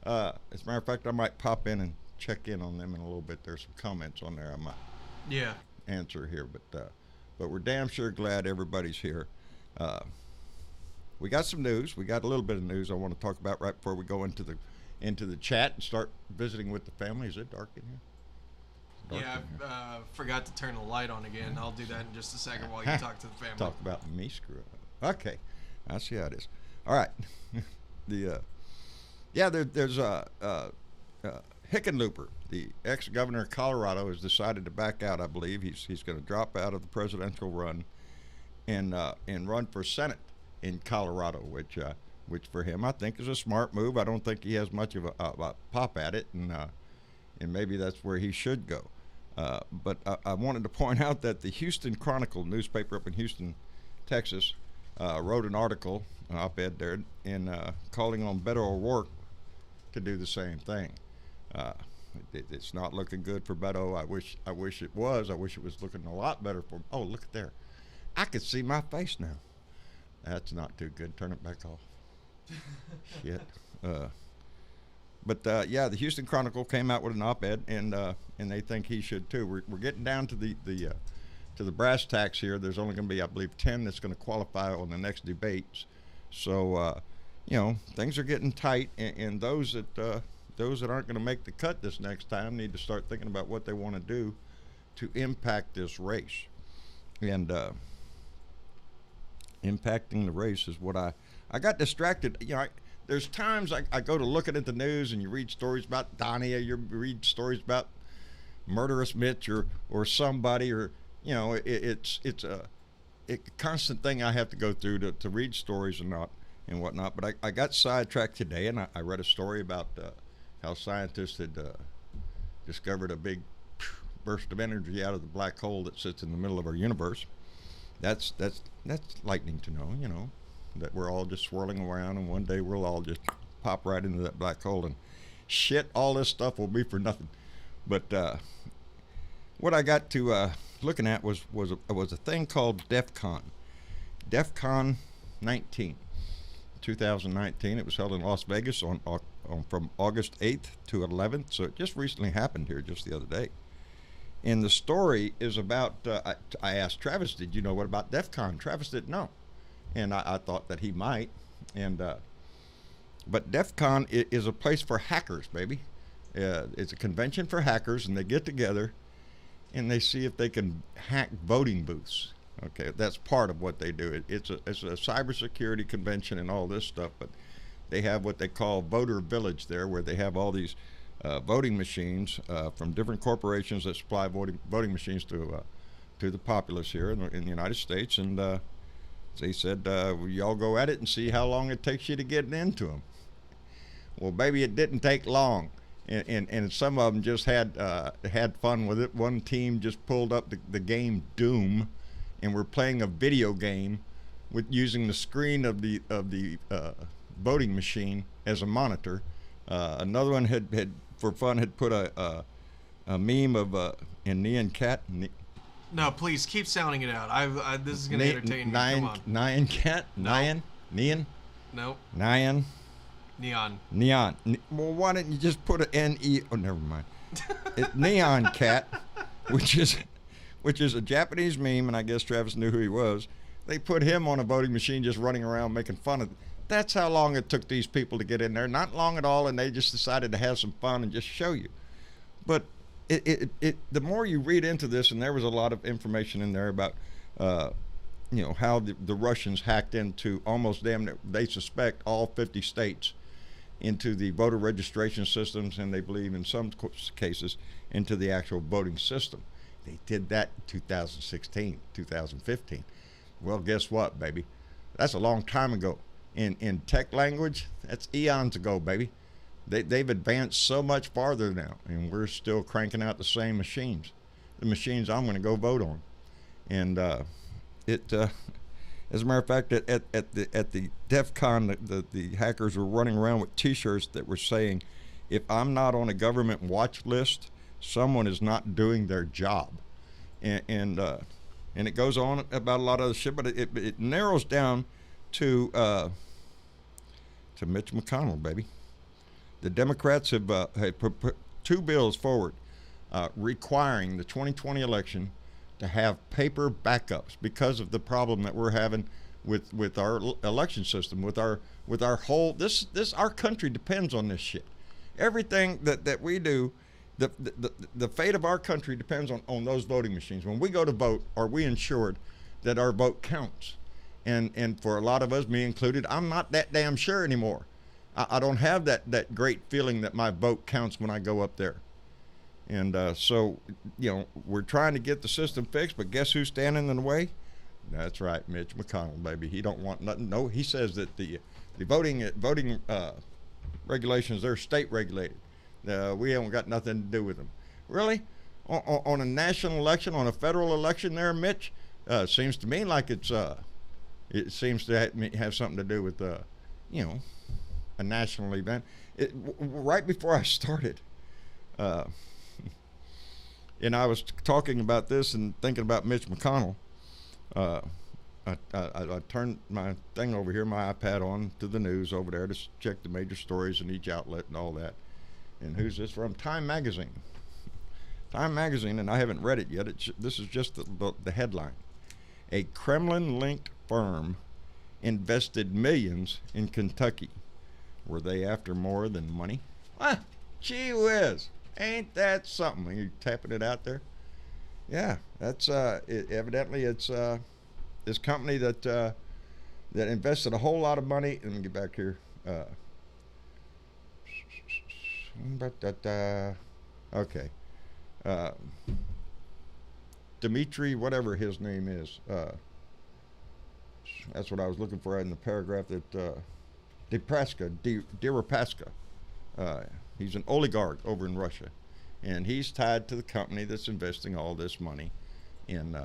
As a matter of fact, I might pop in and check in on them in a little bit. There's some comments on there I might Yeah. answer here, but we're damn sure glad everybody's here. Uh, we got some news. We got a little bit of news I want to talk about right before we go into the chat and start visiting with the family. Is it dark in here? Dark Yeah, in here. I forgot to turn the light on again. I'll do that in just a second while you talk to the family. Talk about me screw up. Okay, I see how it is. All right, the yeah, there's Hickenlooper, the ex-governor of Colorado, has decided to back out. I believe he's going to drop out of the presidential run and run for Senate in Colorado, which for him I think is a smart move. I don't think he has much of a pop at it, and maybe that's where he should go. But I wanted to point out that the Houston Chronicle newspaper up in Houston, Texas, wrote an article, an op-ed there, in calling on Beto O'Rourke to do the same thing. Uh, it's not looking good for Beto. I wish it was. I wish it was looking a lot better for. Oh, look at there! I can see my face now. That's not too good. Turn it back off. Shit. Uh, but yeah, the Houston Chronicle came out with an op-ed, and they think he should too. We're getting down to the brass tacks here. There's only going to be, I believe, 10 that's going to qualify on the next debates. So things are getting tight, and those that aren't going to make the cut this next time need to start thinking about what they want to do to impact this race. And impacting the race is what I got distracted. There's times I go to looking at the news and you read stories about Donnie, or you read stories about murderous Mitch or somebody, or it's a constant thing I have to go through to read stories and whatnot. But I got sidetracked today, and I read a story about how scientists had discovered a big burst of energy out of the black hole that sits in the middle of our universe. That's lightning to know, that we're all just swirling around, and one day we'll all just pop right into that black hole, and shit, all this stuff will be for nothing. But what I got to looking at was a thing called DEF CON 19, 2019. It was held in Las Vegas on from August 8th to 11th, so it just recently happened here just the other day. And the story is about, I asked Travis, did you know what about DEF CON? Travis didn't know. And I thought that he might. But DEF CON is a place for hackers, baby. It's a convention for hackers, and they get together and they see if they can hack voting booths. Okay, that's part of what they do. It's a cybersecurity convention and all this stuff, but they have what they call Voter Village there, where they have all these voting machines from different corporations that supply voting machines to the populace here in the United States. And they said, y'all go at it and see how long it takes you to get into them. Well, baby, it didn't take long. And some of them just had fun with it. One team just pulled up the game Doom, and were playing a video game with using the screen of the voting machine as a monitor. Another one had for fun had put a meme of a Nyan cat. No, please keep sounding it out. This is going to entertain me. Come on. Nyan cat. No. Nyan. Nope. Nyan. Neon. Neon. Well, why didn't you just put an N-E? Oh, never mind. Neon cat, which is a Japanese meme, and I guess Travis knew who he was. They put him on a voting machine just running around making fun of it. That's how long it took these people to get in there. Not long at all, and they just decided to have some fun and just show you. But the more you read into this, and there was a lot of information in there about how the Russians hacked into almost damn near, they suspect, all 50 states into the voter registration systems, and they believe in some cases into the actual voting system. They did that in 2016, 2015. Well, guess what, baby? That's a long time ago. In tech language, that's eons ago, baby. They've advanced so much farther now, and we're still cranking out the same machines, the machines I'm going to go vote on. And as a matter of fact, at the DEF CON, the hackers were running around with T-shirts that were saying, "If I'm not on a government watch list, someone is not doing their job." And it goes on about a lot of other shit, but it narrows down to Mitch McConnell, baby. The Democrats have put two bills forward requiring the 2020 election to have paper backups because of the problem that we're having with our election system, with our whole our country depends on this shit. Everything that we do, the fate of our country depends on those voting machines. When we go to vote, are we ensured that our vote counts? And for a lot of us, me included, I'm not that damn sure anymore. I don't have that great feeling that my vote counts when I go up there. And so, we're trying to get the system fixed, but guess who's standing in the way? That's right, Mitch McConnell, baby. He don't want nothing. No, he says that the voting regulations, they're state regulated. We haven't got nothing to do with them. Really? On a national election, on a federal election there, Mitch, seems to me like it seems to have something to do with, a national event. Right before I started, and I was talking about this and thinking about Mitch McConnell, I turned my thing over here, my iPad on to the news over there to check the major stories in each outlet and all that. And who's this from? Time Magazine. Time Magazine, and I haven't read it yet. This is just the headline. A Kremlin-linked firm invested millions in Kentucky. Were they after more than money? Ah, gee whiz. Ain't that something? Are you tapping it out there? Yeah, that's evidently it's this company that invested a whole lot of money. Let me get back here. Okay. Dimitri, whatever his name is. That's what I was looking for in the paragraph that Deripaska. He's an oligarch over in Russia, and he's tied to the company that's investing all this money in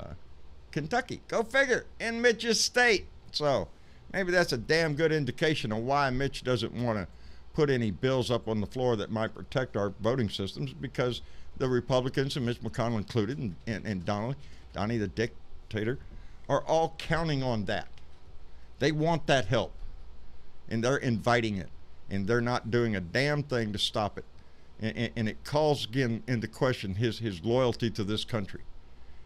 Kentucky. Go figure, in Mitch's state. So maybe that's a damn good indication of why Mitch doesn't want to put any bills up on the floor that might protect our voting systems, because the Republicans, and Mitch McConnell included, and Donnie the dictator, are all counting on that. They want that help, and they're inviting it, and they're not doing a damn thing to stop it. And it calls again into question his loyalty to this country.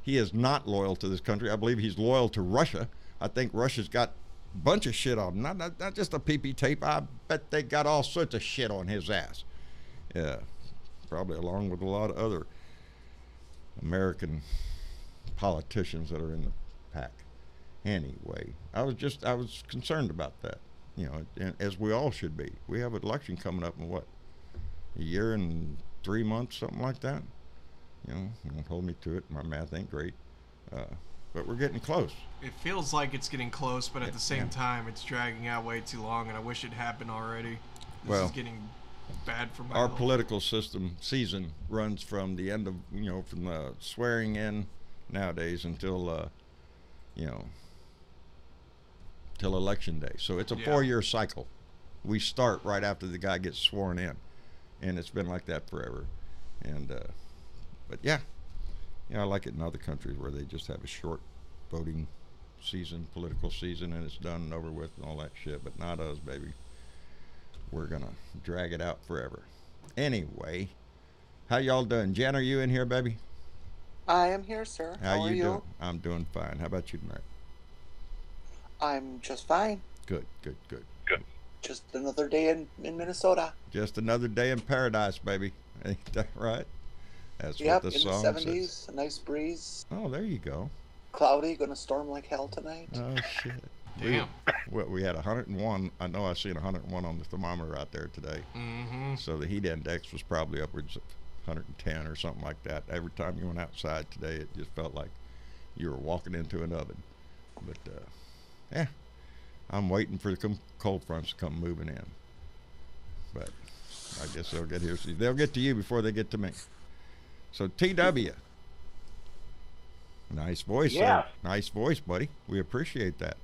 He is not loyal to this country. I believe he's loyal to Russia. I think Russia's got a bunch of shit on him. Not just a PP tape. I bet they got all sorts of shit on his ass. Yeah, probably along with a lot of other American politicians that are in the pack. Anyway, I was concerned about that, as we all should be. We have an election coming up in what, a year and 3 months, something like that. You won't hold me to it. My math ain't great, but we're getting close. It feels like it's getting close, but at the same time, it's dragging out way too long, and I wish it happened already. This is getting bad for my health. Political system season runs from the end of, from the swearing in nowadays until, till election day. So it's a 4-year cycle. We start right after the guy gets sworn in, and it's been like that forever. And but I like it in other countries where they just have a short voting season, political season, and it's done and over with and all that shit. But not us, baby. We're gonna drag it out forever. Anyway, how y'all doing? Jen, are you in here, baby? I am here, sir. How are you? Doing? I'm doing fine. How about you tonight? I'm just fine. Good. Just another day in Minnesota. Just another day in paradise, baby. Ain't that right? That's what the in song the 70s, says. A nice breeze. Oh, there you go. Cloudy, gonna storm like hell tonight. Oh, shit. Damn. We had 101. I know I seen 101 on the thermometer out there today. Mm-hmm. So the heat index was probably upwards of 110 or something like that. Every time you went outside today, it just felt like you were walking into an oven. But, I'm waiting for the cold fronts to come moving in. But I guess they'll get here. They'll get to you before they get to me. So TW, nice voice. Yeah. Nice voice, buddy. We appreciate that.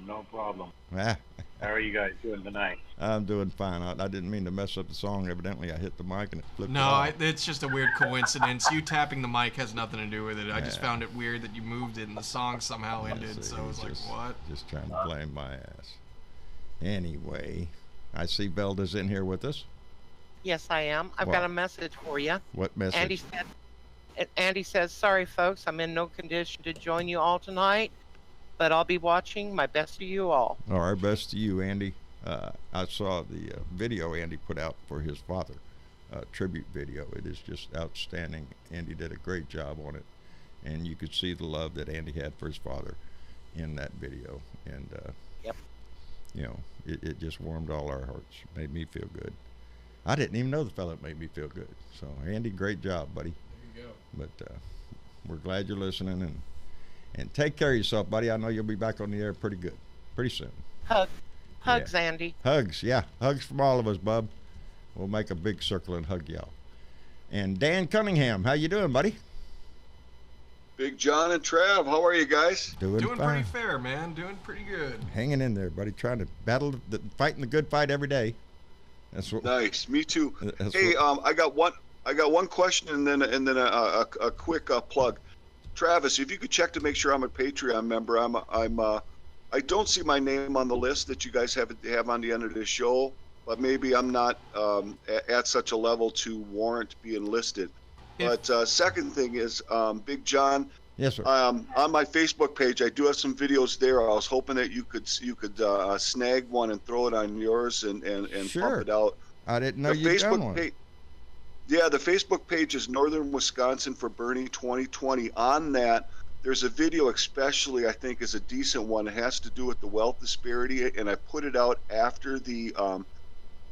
No problem. Ah. How are you guys doing tonight? I'm doing fine. I didn't mean to mess up the song. Evidently, I hit the mic and it flipped. No, it's just a weird coincidence. You tapping the mic has nothing to do with it. I just found it weird that you moved it and the song somehow ended. So I was like, what? Just trying to blame my ass. Anyway, I see Velda's in here with us. Yes, I am. I've got a message for you. What message? Andy says, sorry, folks, I'm in no condition to join you all tonight, but I'll be watching. My best to you all. Our best to you, Andy. I saw the video Andy put out for his father, tribute video. It is just outstanding. Andy did a great job on it, and you could see the love that Andy had for his father in that video. And, yep. You know, it just warmed all our hearts, made me feel good. I didn't even know the fella made me feel good. So, Andy, great job, buddy. There you go. But we're glad you're listening, and take care of yourself, buddy. I know you'll be back on the air pretty soon. Hugs, yeah. Andy. Hugs, yeah. Hugs from all of us, bub. We'll make a big circle and hug y'all. And Dan Cunningham, how you doing, buddy? Big John and Trav, how are you guys? Doing fine. pretty fair, man. Doing pretty good. Hanging in there, buddy. Trying to battle, fighting the good fight every day. That's what. Nice, me too. Hey, I got one question and then a quick plug. Travis, if you could check to make sure I'm a Patreon member. I don't see my name on the list that you guys have on the end of this show, but maybe I'm not at such a level to warrant being listed. But second thing is, Big John. Yes, sir. On my Facebook page, I do have some videos there. I was hoping that you could snag one and throw it on yours and Sure. pump it out. I didn't know you'd done one. Yeah, the Facebook page is Northern Wisconsin for Bernie 2020. On that, there's a video especially I think is a decent one. It has to do with the wealth disparity, and I put it out after the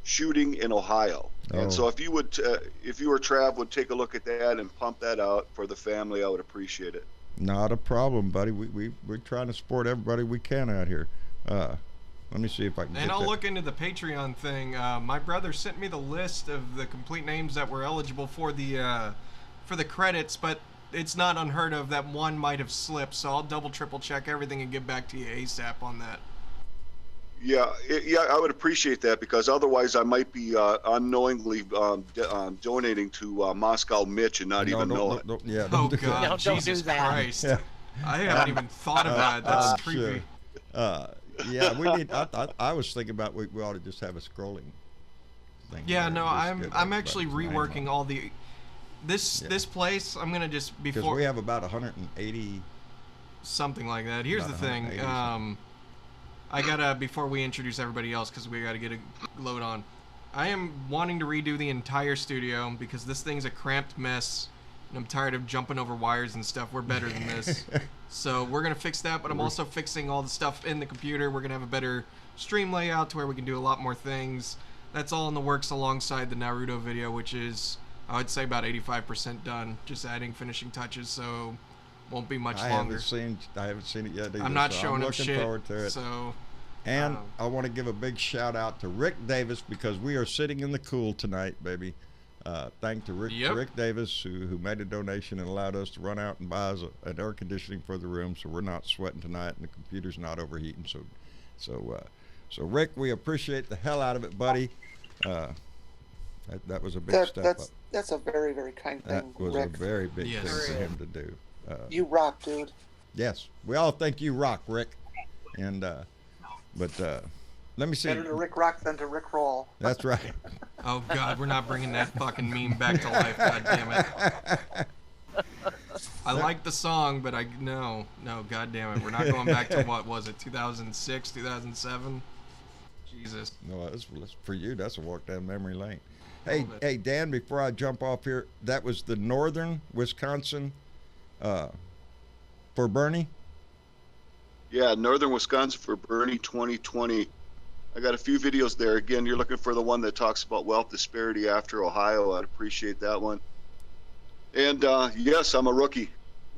shooting in Ohio. And so if you were Trav, would take a look at that and pump that out for the family, I would appreciate it. Not a problem, buddy. We're trying to support everybody we can out here. Let me see if I can. And I'll look into the Patreon thing. My brother sent me the list of the complete names that were eligible for the credits, but it's not unheard of that one might have slipped. So I'll double, triple check everything and get back to you ASAP on that. Yeah, I would appreciate that, because otherwise I might be unknowingly donating to Moscow Mitch and not even know it. Yeah, Oh do God, No, don't Jesus do that. Christ! Yeah. I haven't even thought of that. That's creepy. Sure. Yeah, we need. I was thinking about we ought to just have a scrolling thing. Yeah, no, Just get I'm about actually 9 reworking months. all the this place. I'm gonna just Because before we have about 180. something like that. Here's the About thing. 180 something. I gotta, before we introduce everybody else, because we gotta get a load on. I am wanting to redo the entire studio because this thing's a cramped mess, and I'm tired of jumping over wires and stuff. We're better than this. So we're gonna fix that, but I'm also fixing all the stuff in the computer. We're gonna have a better stream layout to where we can do a lot more things. That's all in the works alongside the Naruto video, which is, I would say, about 85% done. Just adding finishing touches, so won't be much longer. I haven't seen it yet either, I'm not so showing I'm him looking shit. forward to it. So, And I want to give a big shout out to Rick Davis, because we are sitting in the cool tonight, baby. Thank to Rick Davis, who made a donation and allowed us to run out and buy us an air conditioning for the room, so we're not sweating tonight and the computer's not overheating. So Rick, we appreciate the hell out of it, buddy. That was a big step up. That's a very, very kind thing, That was Rick. a very big Yes. thing for him to do. You rock, dude. Yes, we all think you rock, Rick. And but let me see. Better to Rick rock than to Rick roll. That's right. oh God, we're not bringing that fucking meme back to life. God damn it. I like the song, but no, God damn it, we're not going back to what was it, 2006, 2007? Jesus. No, that's for you. That's a walk down memory lane. Hey, Dan, before I jump off here, that was the Northern Wisconsin for Bernie. Yeah, Northern Wisconsin for Bernie 2020. I got a few videos there. Again, you're looking for the one that talks about wealth disparity after Ohio. I'd appreciate that one. And yes, I'm a rookie.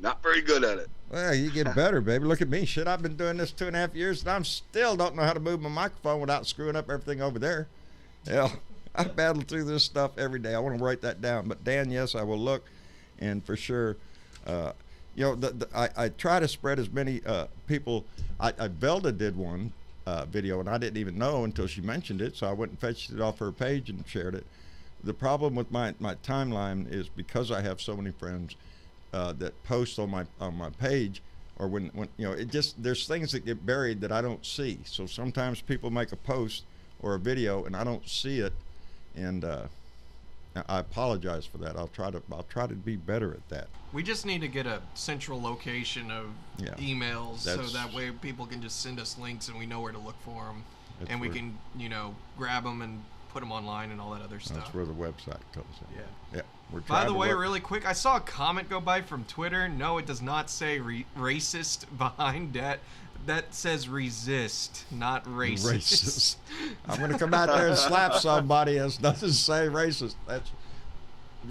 Not very good at it. Well, you get better, baby. Look at me. Shit, I've been doing this 2.5 years, and I'm still don't know how to move my microphone without screwing up everything over there. Hell, I battle through this stuff every day. I want to write that down. But Dan, yes, I will look, and for sure, I try to spread as many people. Velda did one video, and I didn't even know until she mentioned it, so I went and fetched it off her page and shared it. The problem with my timeline is because I have so many friends that post on my page, or when it just, there's things that get buried that I don't see. So sometimes people make a post or a video and I don't see it, and I apologize for that. I'll try to be better at that. We just need to get a central location of emails so that way people can just send us links and we know where to look for them, and we can grab them and put them online and all that other stuff. That's where the website comes in. Yeah. We're By the way, really quick, I saw a comment go by from Twitter. No, it does not say racist behind that. That says resist, not racist. I'm going to come out there and slap somebody else. Doesn't say racist. That's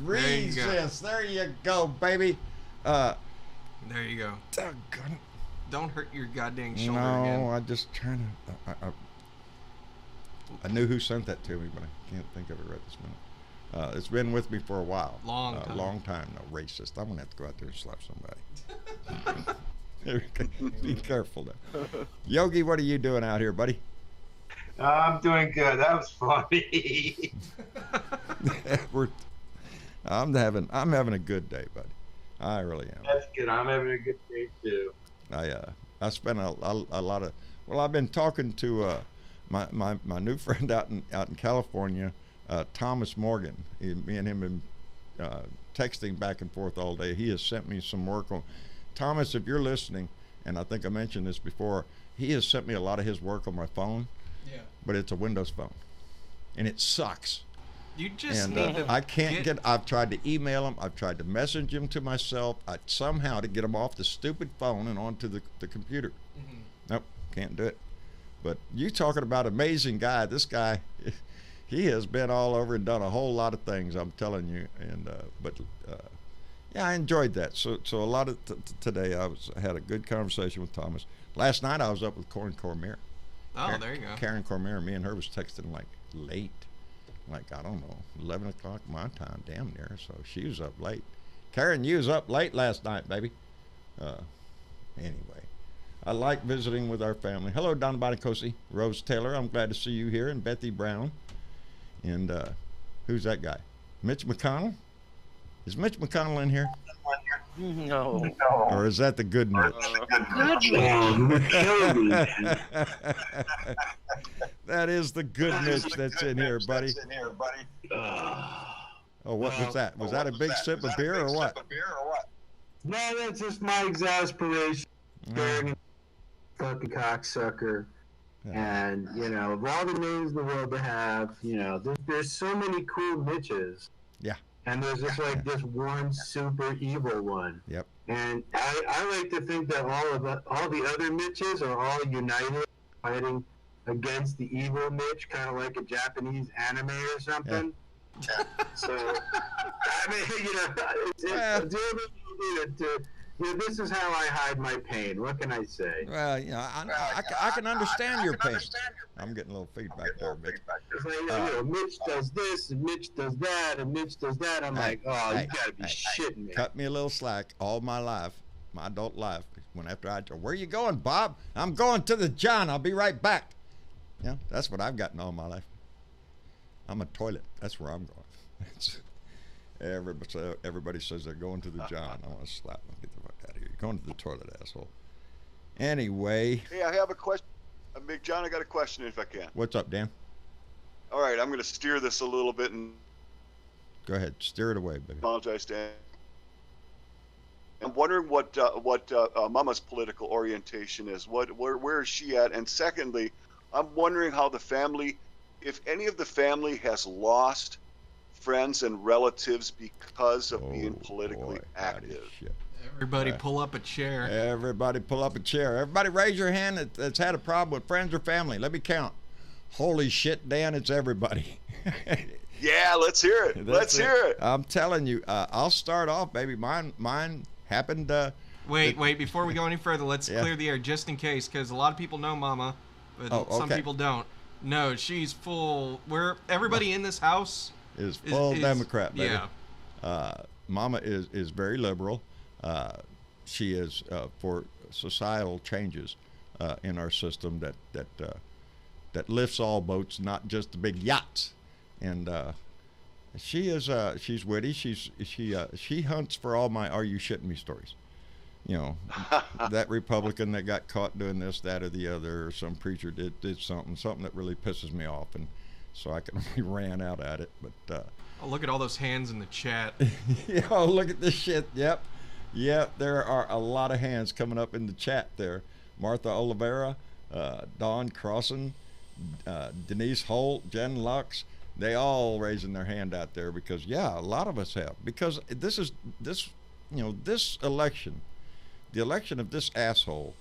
resist. There you go, baby. There you go. Doggone it. Don't hurt your goddamn shoulder again. again. I just trying to. I knew who sent that to me, but I can't think of it right this minute. It's been with me for a while. Long time. No, racist. I'm going to have to go out there and slap somebody. Be careful now. Yogi, what are you doing out here, buddy? I'm doing good. That was funny. I'm having a good day, buddy. I really am. That's good. I'm having a good day too. I spent a lot of. Well, I've been talking to my new friend out in California, Thomas Morgan. Me and him have been texting back and forth all day. He has sent me some work on. Thomas, if you're listening, and I think I mentioned this before, he has sent me a lot of his work on my phone. Yeah. But it's a Windows phone, and it sucks. You just need to. I can't get. I've tried to email him. I've tried to message him to myself. Somehow to get him off the stupid phone and onto the computer. Mm-hmm. Nope, can't do it. But you talking about amazing guy? This guy, he has been all over and done a whole lot of things. I'm telling you, and yeah, I enjoyed that. So a lot of today I had a good conversation with Thomas. Last night I was up with Karen Cormier. Oh, there you go. Karen Cormier, me and her was texting like late, like I don't know, 11 o'clock my time, damn near. So she was up late. Karen, you was up late last night, baby. Anyway, I like visiting with our family. Hello, Don Bonicosi, Rose Taylor. I'm glad to see you here, and Bethy Brown. And who's that guy? Mitch McConnell. Is Mitch McConnell in here? No. Or is that the good Mitch? That is the good Mitch that's in here, buddy. Oh, what was that? Was that a big sip of beer or what? No, that's just my exasperation. Fucking cocksucker. And, of all the names in the world to have, there's so many cool Mitches. Yeah. And there's just this one super evil one. Yep. And I like to think that all the other Mitches are all united, fighting against the evil Mitch, kind of like a Japanese anime or something. Yeah. So, I mean, this is how I hide my pain. What can I say? Well, I can understand your pain. I'm getting a little feedback there, Mitch. It's like, Mitch does this, and Mitch does that, and Mitch does that. I'm like, you gotta be shitting me. Cut me a little slack. All my life, my adult life, when after where you going, Bob? I'm going to the John. I'll be right back. Yeah, that's what I've gotten all my life. I'm a toilet. That's where I'm going. Everybody says they're going to the John. I want to slap them. Get the fuck out of here. You're going to the toilet, asshole. Anyway. Hey, I have a question. Big John, I got a question if I can. What's up, Dan? All right, I'm going to steer this a little bit and. Go ahead, steer it away, baby. Apologize, Dan. I'm wondering what Mama's political orientation is. Where is she at? And secondly, I'm wondering how the family, if any of the family has lost friends and relatives because of being politically active. Everybody pull up a chair. Everybody pull up a chair. Everybody raise your hand that's had a problem with friends or family. Let me count. Holy shit, Dan, it's everybody. Yeah, let's hear it. Let's hear it. I'm telling you, I'll start off, baby. Mine happened. Wait, before we go any further, let's clear the air just in case, because a lot of people know Mama, but some people don't. No, she's full. Everybody in this house is full Democrat, baby. Yeah. Mama is very liberal. She is for societal changes in our system that lifts all boats, not just the big yachts. And she's witty. She hunts for all my "Are you shitting me" stories. you know, that Republican that got caught doing this, that, or the other, or some preacher did something that really pisses me off, and so I can only ran out at it. But Oh, look at all those hands in the chat. look at this shit. Yep, there are a lot of hands coming up in the chat there. Martha Oliveira, Dawn Crossan, Denise Holt, Jen Lux. They all raising their hand out there because a lot of us have, because this election, the election of this asshole,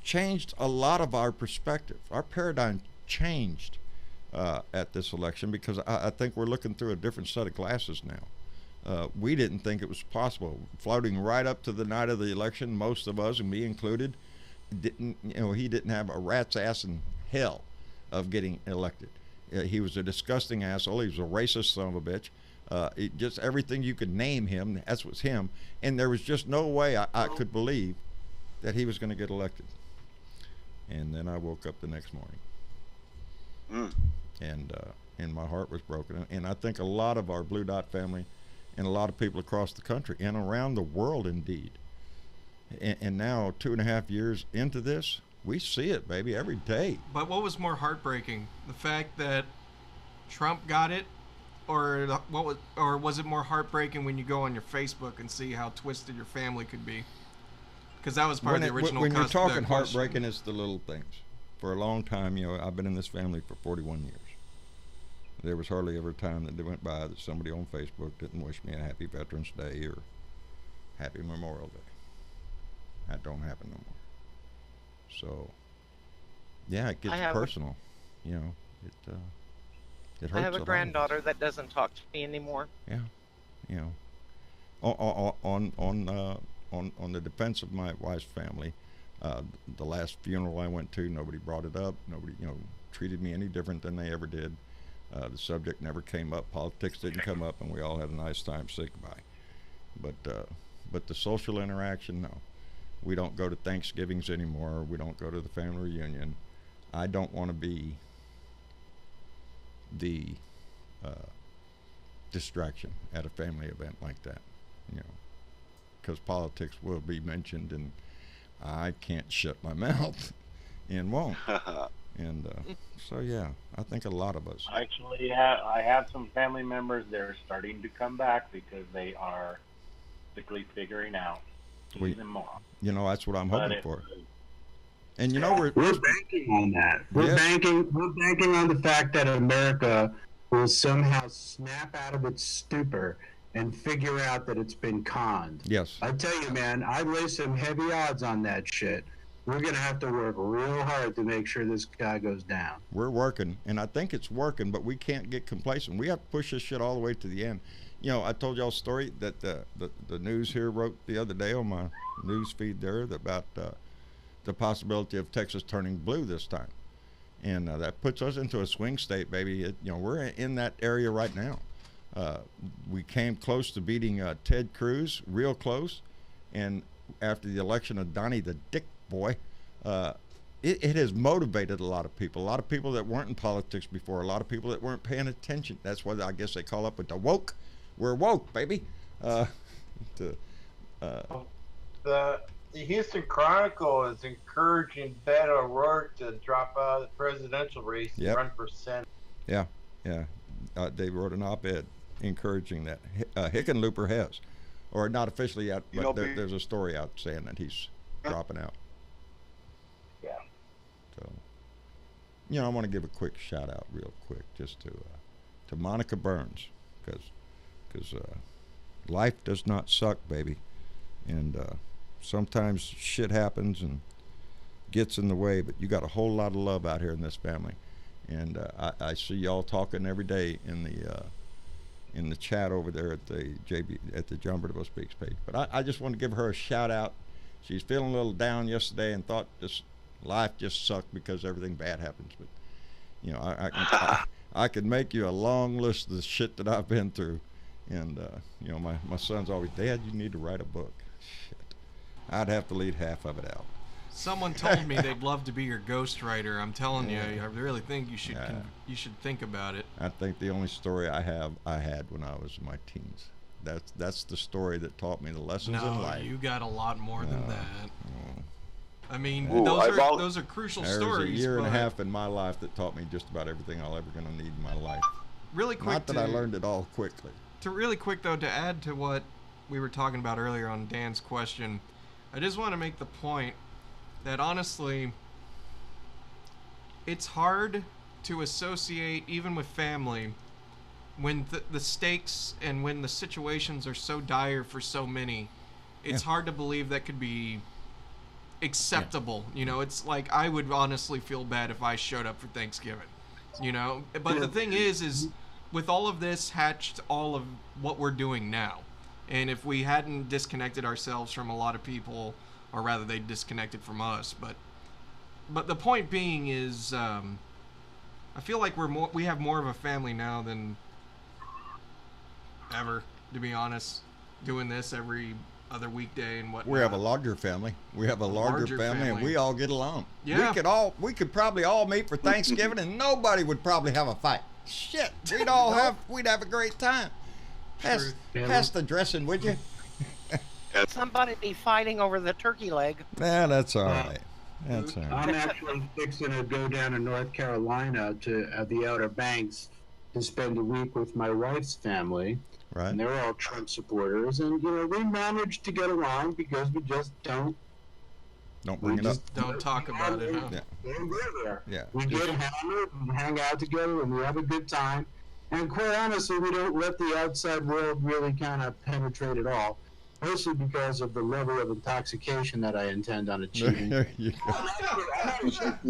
changed a lot of our perspective. Our paradigm changed at this election because I think we're looking through a different set of glasses now. We didn't think it was possible. Floating right up to the night of the election, most of us, and me included, he didn't have a rat's ass in hell of getting elected. He was a disgusting asshole. He was a racist son of a bitch. Just everything you could name him, that was him. And there was just no way I could believe that he was going to get elected. And then I woke up the next morning. And my heart was broken. And I think a lot of our Blue Dot family and a lot of people across the country and around the world, indeed. And now, 2.5 years into this, we see it, baby, every day. But what was more heartbreaking? The fact that Trump got it, or was it more heartbreaking when you go on your Facebook and see how twisted your family could be? Because that was part of the original. When you're talking heartbreaking, it's the little things. For a long time, I've been in this family for 41 years. There was hardly ever a time that went by that somebody on Facebook didn't wish me a happy Veterans Day or happy Memorial Day. That don't happen no more. So, it gets personal. It hurts. I have a granddaughter that doesn't talk to me anymore. Yeah, on the defense of my wife's family, the last funeral I went to, nobody brought it up. Nobody, treated me any different than they ever did. The subject never came up. Politics didn't come up, and we all had a nice time. Say goodbye. But the social interaction, no. We don't go to Thanksgivings anymore. We don't go to the family reunion. I don't want to be the distraction at a family event like that, because politics will be mentioned, and I can't shut my mouth and won't. And so, I think a lot of us. Actually, I have some family members that are starting to come back because they are quickly figuring out them more. That's what I'm hoping for. And we're banking on that. We're banking on the fact that America will somehow snap out of its stupor and figure out that it's been conned. Yes. I tell you, man, I lay some heavy odds on that shit. We're gonna have to work real hard to make sure this guy goes down. We're working, and I think it's working, but we can't get complacent. We have to push this shit all the way to the end. I told y'all a story that the news here wrote the other day on my news feed there about the possibility of Texas turning blue this time. And that puts us into a swing state, baby. We're in that area right now. We came close to beating Ted Cruz, real close. And after the election of Donnie the Dick Boy, it has motivated a lot of people that weren't in politics before, a lot of people that weren't paying attention. That's what I guess they call up with the woke. We're woke, baby. The Houston Chronicle is encouraging Beto O'Rourke to drop out of the presidential race and run for Senate. Yeah. They wrote an op-ed encouraging that. Hickenlooper has, or not officially yet, but there's a story out saying that he's dropping out. Yeah. So, I want to give a quick shout out, real quick, just to Monica Burns, because life does not suck, baby, and sometimes shit happens and gets in the way, but you got a whole lot of love out here in this family, and I see y'all talking every day in the chat over there at the John Bernabeu Speaks page. But I just want to give her a shout out. She's feeling a little down yesterday and thought this life just sucked because everything bad happens. But I could make you a long list of the shit that I've been through, and my son's always, Dad, you need to write a book. Shit, I'd have to leave half of it out. Someone told me they'd love to be your ghostwriter. I'm telling you, I really think you should think about it. I think the only story I had when I was in my teens. That's the story that taught me the lessons in No, life. you got a lot more than that. I mean, Ooh, those are crucial There's stories. a year and a but half in my life that taught me just about everything I'll ever going to need in my life. really quick. Not that I learned it all quickly. Really quick though, to add to what we were talking about earlier on Dan's question, I just want to make the point that honestly, it's hard to associate even with family when the stakes and when the situations are so dire for so many. It's hard to believe that could be acceptable. You know, it's like I would honestly feel bad if I showed up for Thanksgiving. You know, but the thing is with all of this hatched all of what we're doing now. And if we hadn't disconnected ourselves from a lot of people, or rather they disconnected from us, but the point being is I feel like we have more of a family now than ever, to be honest, doing this every other weekday and whatnot. We have a larger family. We have a larger family, and we all get along. Yeah. We could probably all meet for Thanksgiving, and nobody would probably have a fight. Shit, we'd have a great time. Pass the dressing, would you? Somebody be fighting over the turkey leg. Nah, that's all right. That's all right. I'm actually fixing to go down to North Carolina to the Outer Banks to spend a week with my wife's family. Right. And they're all Trump supporters, and we managed to get along because we just don't bring it up. Don't talk about it, huh? Yeah. We're there. Yeah. We get hammered and hang out together, and we have a good time. And quite honestly, we don't let the outside world really kind of penetrate at all, mostly because of the level of intoxication that I intend on achieving. There you go.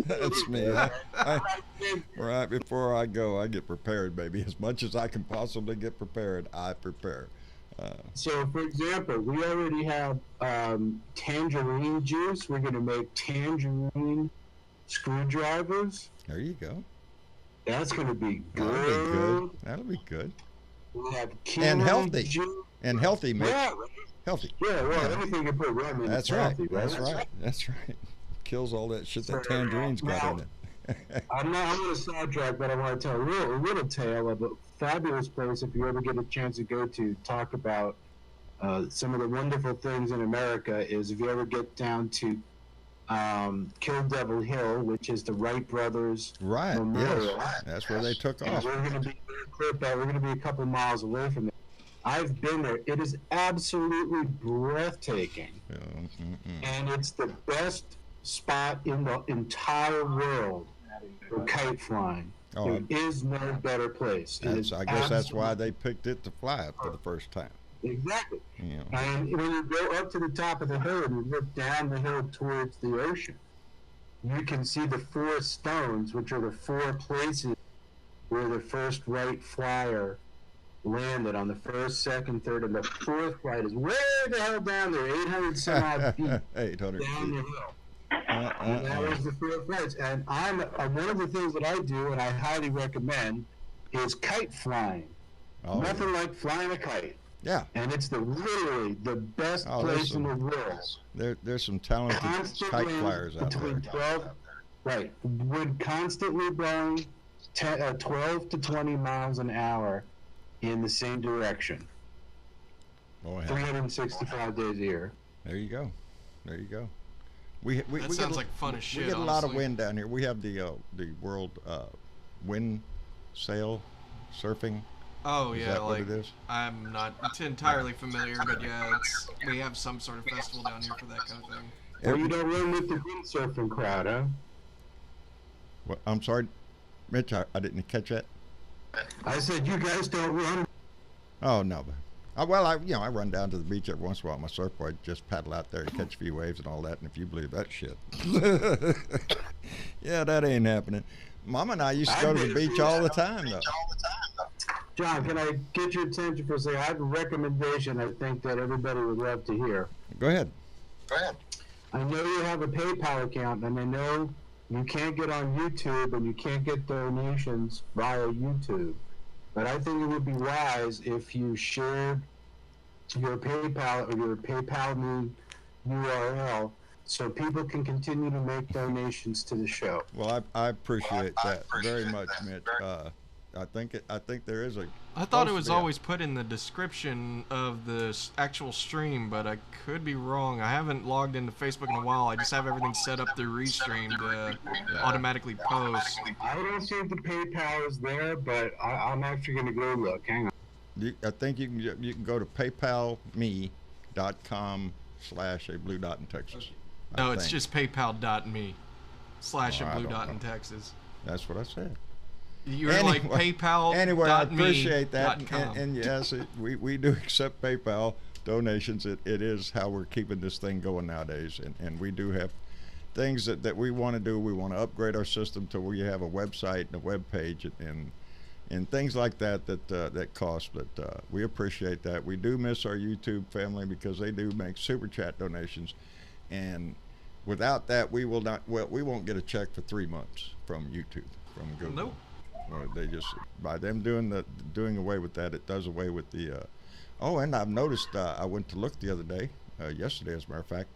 That's me. Right before I go, I get prepared, baby. As much as I can possibly get prepared, I prepare. So, for example, we already have tangerine juice. We're going to make tangerine screwdrivers. There you go. That's going to be good. That'll be good. That'll be good. We have And healthy. juice. And healthy, mate. Yeah. Healthy. Yeah, well, anything you put rum in. That's is right. healthy, That's right. That's right. Kills all that shit that So, tangerine's got now, in it. I'm going to sidetrack, but I want to tell a little tale of a fabulous place if you ever get a chance to go to talk about some of the wonderful things in America is if you ever get down to Kill Devil Hill, which is the Wright brothers Right. memorial. Yes. That's where they took And off. we're going to be we're going to be a couple miles away from it. I've been there. It is absolutely breathtaking, and it's the best spot in the entire world for kite flying. Oh, There is no better place. I guess that's why they picked it to fly it for the first time. Exactly. You know. And when you go up to the top of the hill and you look down the hill towards the ocean, you can see the 4 stones, which are the 4 places where the first Wright flyer landed on the 1st, 2nd, 3rd, and the 4th flight is way the hell down there, 800 some odd feet 800 down the feet. hill. And that was the 4th flights. And one of the things that I do, and I highly recommend, is kite flying. Oh, Nothing like flying a kite. yeah. And it's literally the best place in the world. There's some talented kite flyers out there. Between 12, right, would constantly blowing 12 to 20 miles an hour in the same direction. Oh, yeah. 365 days a year. There you go. There you go. That sounds like fun as shit. We get a lot of honestly. wind down here. We have the world wind sail surfing. Oh Is yeah, that what like it is? I'm not entirely familiar, but yeah, we have some sort of festival down here for that kind of thing. Well, you don't run with the windsurfing crowd, huh? What, I'm sorry, Mitch. I didn't catch that. I said you guys don't run. Oh no, but I run down to the beach every once in a while on my surfboard, just paddle out there and catch a few waves and all that. And if you believe that shit, yeah, that ain't happening. Mama and I used to go to the beach all the time, though. John, can I get your attention for a second? I have a recommendation I think that everybody would love to hear. Go ahead. I know you have a PayPal account, and I know you can't get on YouTube and you can't get donations via YouTube. But I think it would be wise if you shared your PayPal or your PayPal me URL so people can continue to make donations to the show. Well, I appreciate that very much, Mitch. I think there is a. I thought it supposed was to be a- always put in the description of the actual stream, but I could be wrong. I haven't logged into Facebook in a while. I just have everything set up through Restream to automatically post. I don't see if the PayPal is there, but I'm actually going to go look. Hang on. I think you can go to paypalme.com/a blue dot in Texas. No, it's just paypal.me/a I blue don't dot know. in Texas. That's what I said. You're like PayPal. Anyway, I appreciate that, .com. and yes, we do accept PayPal donations. It is how we're keeping this thing going nowadays, and we do have things that we want to do. We want to upgrade our system to where you have a website and a web page and things like that cost. But we appreciate that. We do miss our YouTube family because they do make super chat donations, and without that, we won't get a check for 3 months from YouTube, from Google. Nope. They just, by them doing away with that, it does away with the. Oh, and I've noticed. I went to look the other day, yesterday, as a matter of fact.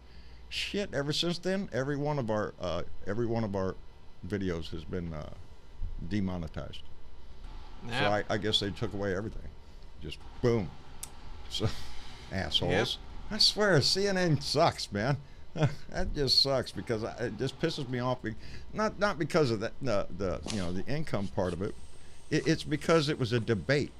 Shit! Ever since then, every one of our videos has been demonetized. Yeah. So I guess they took away everything. Just boom. So assholes. Yep. I swear, CNN sucks, man. That just sucks because it just pisses me off. Not because of the income part of it. It's because it was a debate,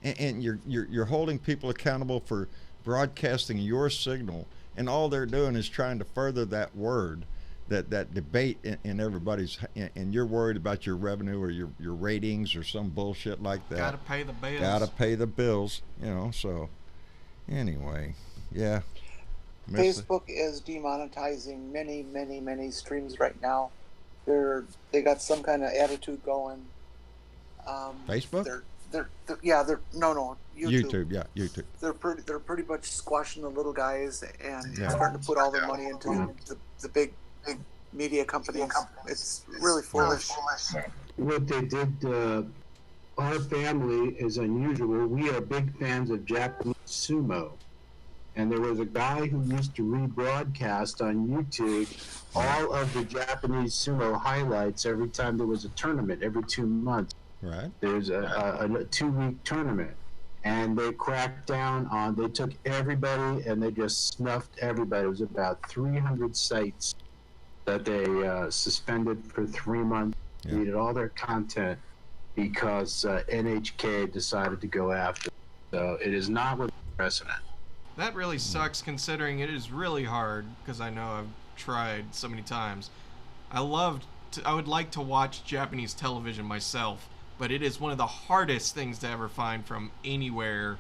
and you're holding people accountable for broadcasting your signal, and all they're doing is trying to further that word, that debate in everybody's, and you're worried about your revenue or your ratings or some bullshit like that. Gotta pay the bills. Gotta pay the bills, so anyway, yeah. Facebook is demonetizing many streams right now. They got some kind of attitude going. Facebook? They're no YouTube. YouTube. They're pretty much squashing the little guys and Yeah. starting to put all their money into the big media companies. It's really foolish. What they did, our family is unusual. We are big fans of Japanese sumo. And there was a guy who used to rebroadcast on YouTube all of the Japanese sumo highlights every time there was a tournament, every 2 months. Right. There's a 2-week tournament. And they cracked down on, they took everybody and they just snuffed everybody. It was about 300 sites that they suspended for 3 months, deleted all their content because NHK decided to go after them. So it is not with precedent. That really sucks, considering it is really hard, because I know I've tried so many times. I would like to watch Japanese television myself, but it is one of the hardest things to ever find from anywhere,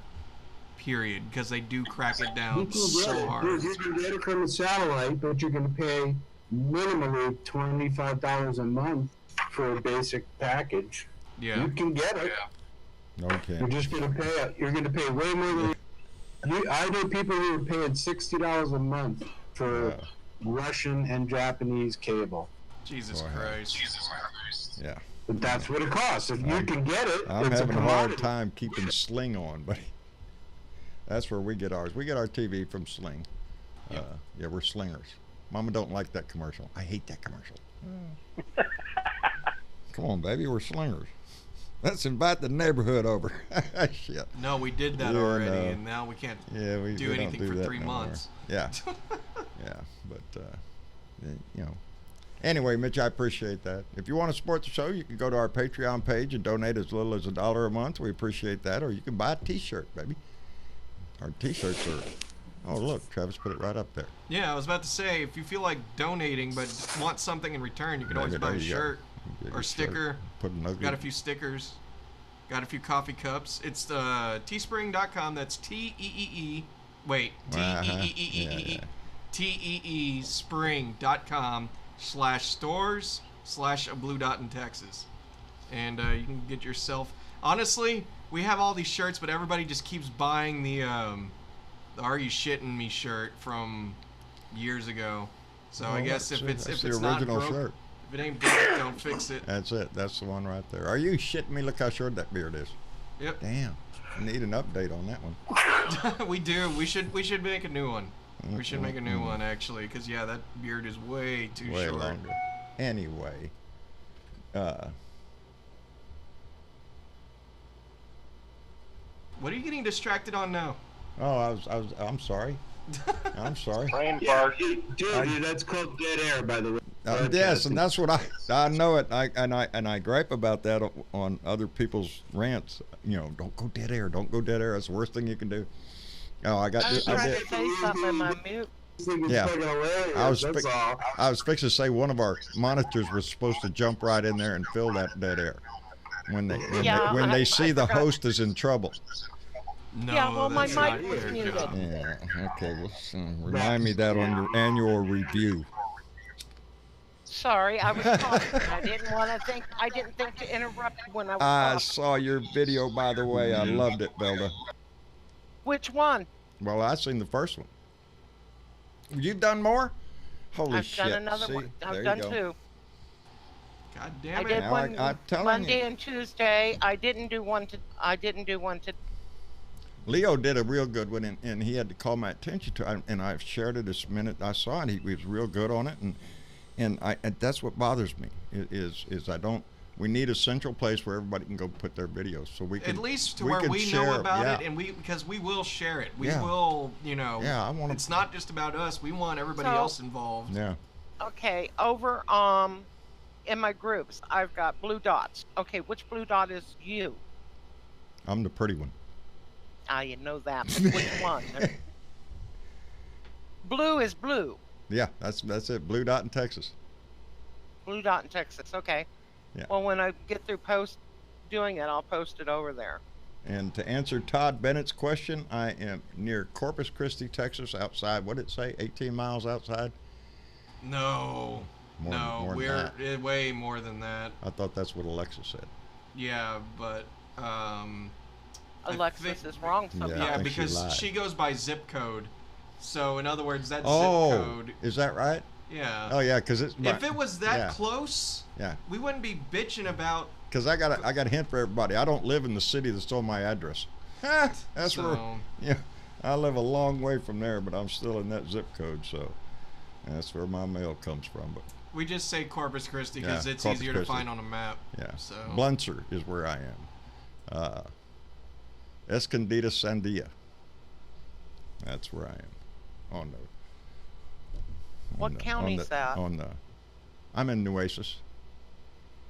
period, because they do crack it down so hard. You can get it from a satellite, but you're going to pay minimally $25 a month for a basic package. Yeah. You can get it. Okay. You're just going to pay. You're going to pay way more than. I know people who are paying $60 a month for Russian and Japanese cable. Jesus Christ. Yeah. But that's what it costs. If you can get it, I'm it's having a a hard commodity. time keeping Sling on, buddy. That's where we get ours. We get our TV from Sling. Yeah, we're slingers. Mama don't like that commercial. I hate that commercial. Come on, baby, we're slingers. Let's invite the neighborhood over. Shit. No, we did that already, and now we can't do anything don't for that 3 no months. More. Yeah. Yeah, but, Anyway, Mitch, I appreciate that. If you want to support the show, you can go to our Patreon page and donate as little as $1 a month. We appreciate that. Or you can buy a T-shirt, baby. Our T-shirts are... Oh, look, Travis put it right up there. Yeah, I was about to say, if you feel like donating but want something in return, you can always buy a shirt or sticker. Put an ugly... Got a few stickers. Got a few coffee cups. It's teespring.com. That's T-E-E-E. Wait. T-E-E-E-E-E. T-E-E spring.com/stores/a blue dot in Texas. And you can get yourself... Honestly, we have all these shirts, but everybody just keeps buying the Are You Shitting Me shirt from years ago. So I guess if it's not broke, shirt. if it ain't broke, don't fix it. That's it. That's the one right there. Are you shitting me? Look how short that beard is. Yep. Damn. I need an update on that one. We do. We should make a new one. We should make a new one, actually, because, yeah, that beard is way too short. Longer. Anyway. What are you getting distracted on now? Oh, I'm sorry. I'm sorry. Brain Yeah, fart. dude, that's called dead air, by the way. Yes, and that's what I know it. I gripe about that on other people's rants. You know, don't go dead air. Don't go dead air. That's the worst thing you can do. Oh, I was trying to say something in my mute. Yeah. I was That's all. I was fixing to say one of our monitors was supposed to jump right in there and fill that dead air when they see the forgot. host is in trouble. No, Yeah, well, my that's mic not was your muted. job. Yeah. Okay. Well, remind me that on your annual review. Sorry, I was talking. I didn't think to interrupt when I was I talking. saw your video, by the way. I loved it, Belda. Which one? Well, I seen the first one. You've done more? Holy I've shit! done another See, one. there I've you done go. 2. God I damn it. did Now one I'm telling Monday you. and Tuesday. I didn't do one to. Leo did a real good one, and he had to call my attention to it, and I shared it this minute I saw it. He was real good on it, and that's what bothers me is I don't. We need a central place where everybody can go put their videos, so we can At least to where can we share know 'em. about Yeah. it, and because we will share it. We Yeah. will, you know. Yeah, I want to. It's not just about us. We want everybody So- else involved. Yeah. Okay, over in my groups, I've got blue dots. Okay, which blue dot is you? I'm the pretty one. Ah, you know that. But which one? Blue is blue. Yeah, that's it. Blue dot in Texas. Blue dot in Texas. Okay. Yeah. Well, when I get through doing it, I'll post it over there. And to answer Todd Bennett's question, I am near Corpus Christi, Texas, outside. What did it say? 18 miles outside? No. More No, than we're that. way more than that. I thought that's what Alexa said. Yeah, but I Alexis think- is wrong Yeah, sometimes. I Yeah, think she because lied. she goes by zip code. So in other words, that Oh, zip code. is that right? Yeah. Oh yeah, because it's. If it was that yeah. close, Yeah, we wouldn't be bitching about. because I got a hint for everybody. I don't live in the city that's on my address. That's where. So, Yeah, I live a long way from there, but I'm still in that zip code, so that's where my mail comes from. But we just say Corpus Christi because Yeah, it's Corpus easier Christi. to find on a map. yeah, So Blunser is where I am. Escondida Sandia. That's where I am. On the. What county's that? I'm in Nueces.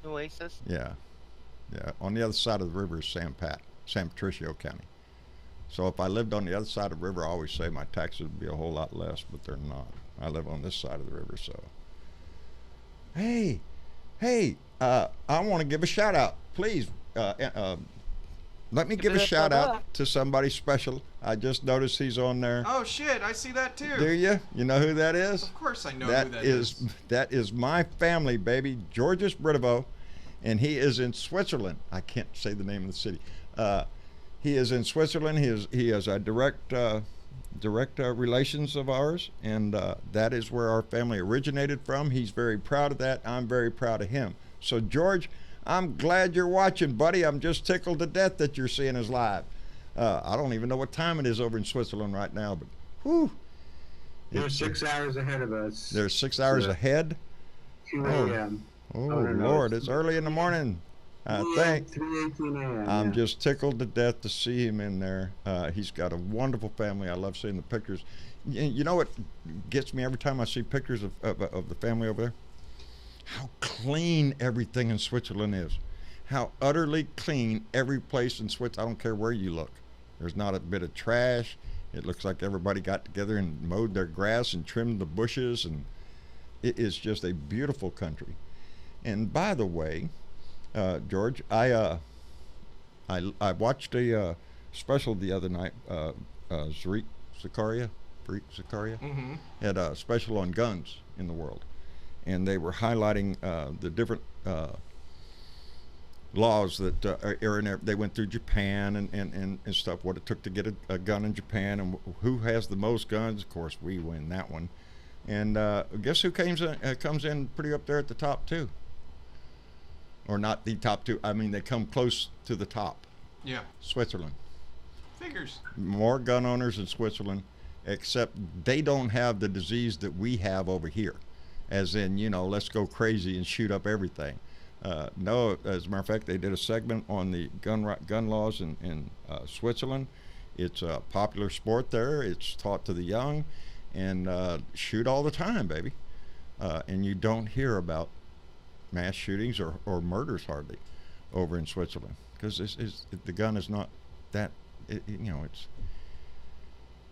Oasis. Yeah. On the other side of the river is San Patricio County. So if I lived on the other side of the river, I always say my taxes would be a whole lot less, but they're not. I live on this side of the river, so. Hey, I want to give a shout out, please. Let me give a shout out to somebody special. I just noticed he's on there. Oh shit, I see that too. Do you? You know who that is? Of course I know That who that is that is my family, baby, Georges Britivo, and he is in Switzerland. I can't say the name of the city. He is in Switzerland. He is a direct relations of ours, and that is where our family originated from. He's very proud of that. I'm very proud of him. So George, I'm glad you're watching, buddy. I'm just tickled to death that you're seeing us live. I don't even know what time it is over in Switzerland right now, but whew. They're 6 hours ahead of us. They're 6 hours ahead. 2 a.m. Oh, no, Lord, it's early in the morning. I think 3:18 a.m. I'm yeah. just tickled to death to see him in there. He's got a wonderful family. I love seeing the pictures. You know what gets me every time I see pictures of the family over there? How clean everything in Switzerland is. How utterly clean every place in Switzerland. I don't care where you look. There's not a bit of trash. It looks like everybody got together and mowed their grass and trimmed the bushes, and it is just a beautiful country. And by the way, George, I watched a special the other night. Zariq Zakaria Mm-hmm. had a special on guns in the world, and they were highlighting the different laws that are in there. They went through Japan and stuff, what it took to get a gun in Japan, and who has the most guns. Of course, we win that one. And guess who comes in pretty up there at the top too? Or not the top two. I mean, they come close to the top. Yeah. Switzerland. Figures. More gun owners in Switzerland, except they don't have the disease that we have over here. As in, let's go crazy and shoot up everything. No, as a matter of fact, they did a segment on the gun laws in Switzerland. It's a popular sport there. It's taught to the young, and shoot all the time, baby. And you don't hear about mass shootings or murders hardly over in Switzerland because the gun is not that. It's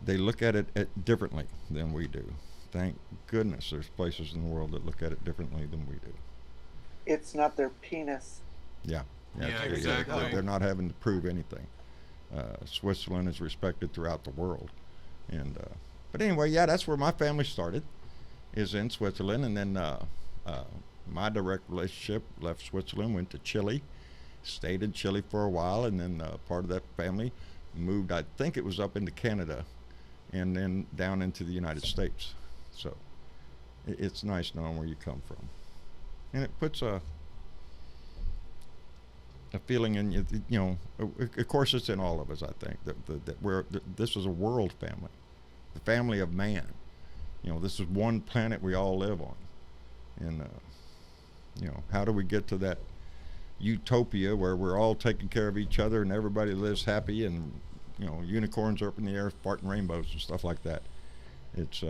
they look at it differently than we do. Thank goodness there's places in the world that look at it differently than we do. It's not their penis. Yeah, exactly. They're not having to prove anything. Switzerland is respected throughout the world, and but anyway, yeah, that's where my family started, is in Switzerland, and then my direct relationship left Switzerland, went to Chile, stayed in Chile for a while, and then part of that family moved. I think it was up into Canada, and then down into the United States. So it's nice knowing where you come from, and it puts a feeling in you. Of course, it's in all of us. I think that this is a world family, the family of man. This is one planet we all live on, and how do we get to that utopia where we're all taking care of each other and everybody lives happy and unicorns are up in the air farting rainbows and stuff like that. It's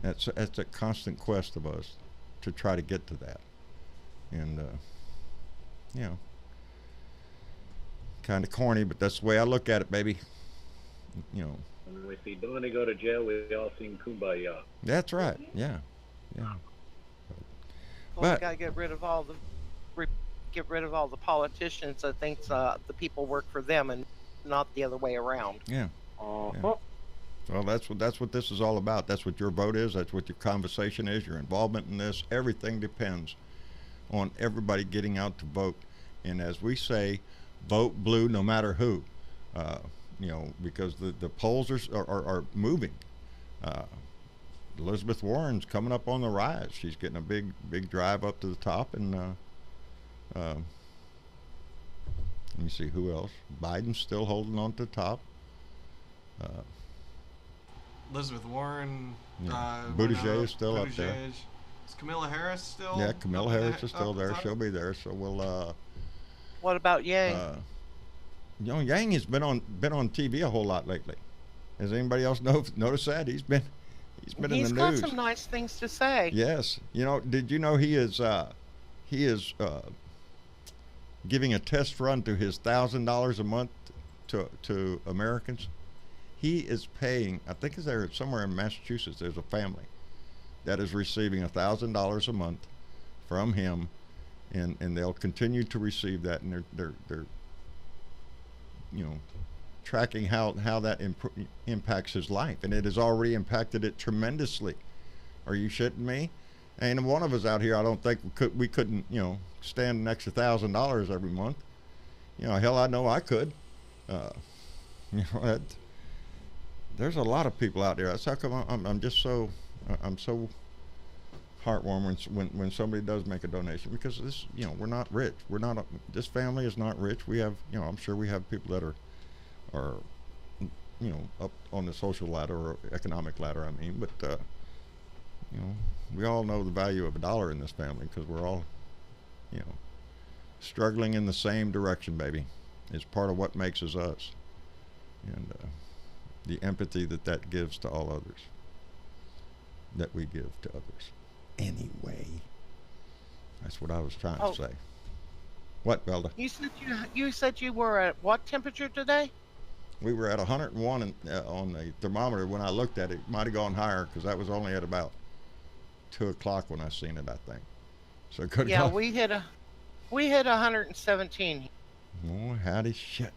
that's a constant quest of us to try to get to that, and kind of corny, but that's the way I look at it, baby. When we see Donnie go to jail, we all sing Kumbaya. That's right. Yeah. Well, But- we gotta get rid of all the politicians that thinks the people work for them and not the other way around. Yeah. Uh-huh. Well, that's what this is all about. That's what your vote is. That's what your conversation is. Your involvement in this. Everything depends on everybody getting out to vote. And as we say, vote blue no matter who. Because the polls are moving. Elizabeth Warren's coming up on the rise. She's getting a big drive up to the top, and let me see who else. Biden's still holding on to the top. Elizabeth Warren. Buttigieg is still up there. Is Kamala Harris still? Yeah, Kamala Harris is still up there. top? She'll be there. So we'll. What about Yang? Yang has been on TV a whole lot lately. Has anybody else noticed that? He's been in the news. He's got some nice things to say. Yes. Did you know he is giving a test run to his $1,000 a month to Americans? He is paying, I think it's there somewhere in Massachusetts, there's a family that is receiving $1,000 a month from him, and they'll continue to receive that, and they're tracking how that impacts his life, and it has already impacted it tremendously. Are you shitting me? Ain't one of us out here, I don't think we couldn't stand an extra $1,000 every month. Hell, I know I could. There's a lot of people out there. That's how come I'm so heartwarmed when somebody does make a donation, because this, we're not rich. This family is not rich. We have, I'm sure we have people that are up on the social ladder or economic ladder, I mean, but we all know the value of a dollar in this family, because we're all struggling in the same direction, baby. It's part of what makes us us, and the empathy that gives to all others, that we give to others. Anyway, that's what I was trying to say. What, Velda? You said you were at what temperature today? We were at 101 on the thermometer. When I looked at it, it might have gone higher, because that was only at about 2 o'clock when I seen it, I think. So it could have gone. we hit 117. Oh, howdy shit.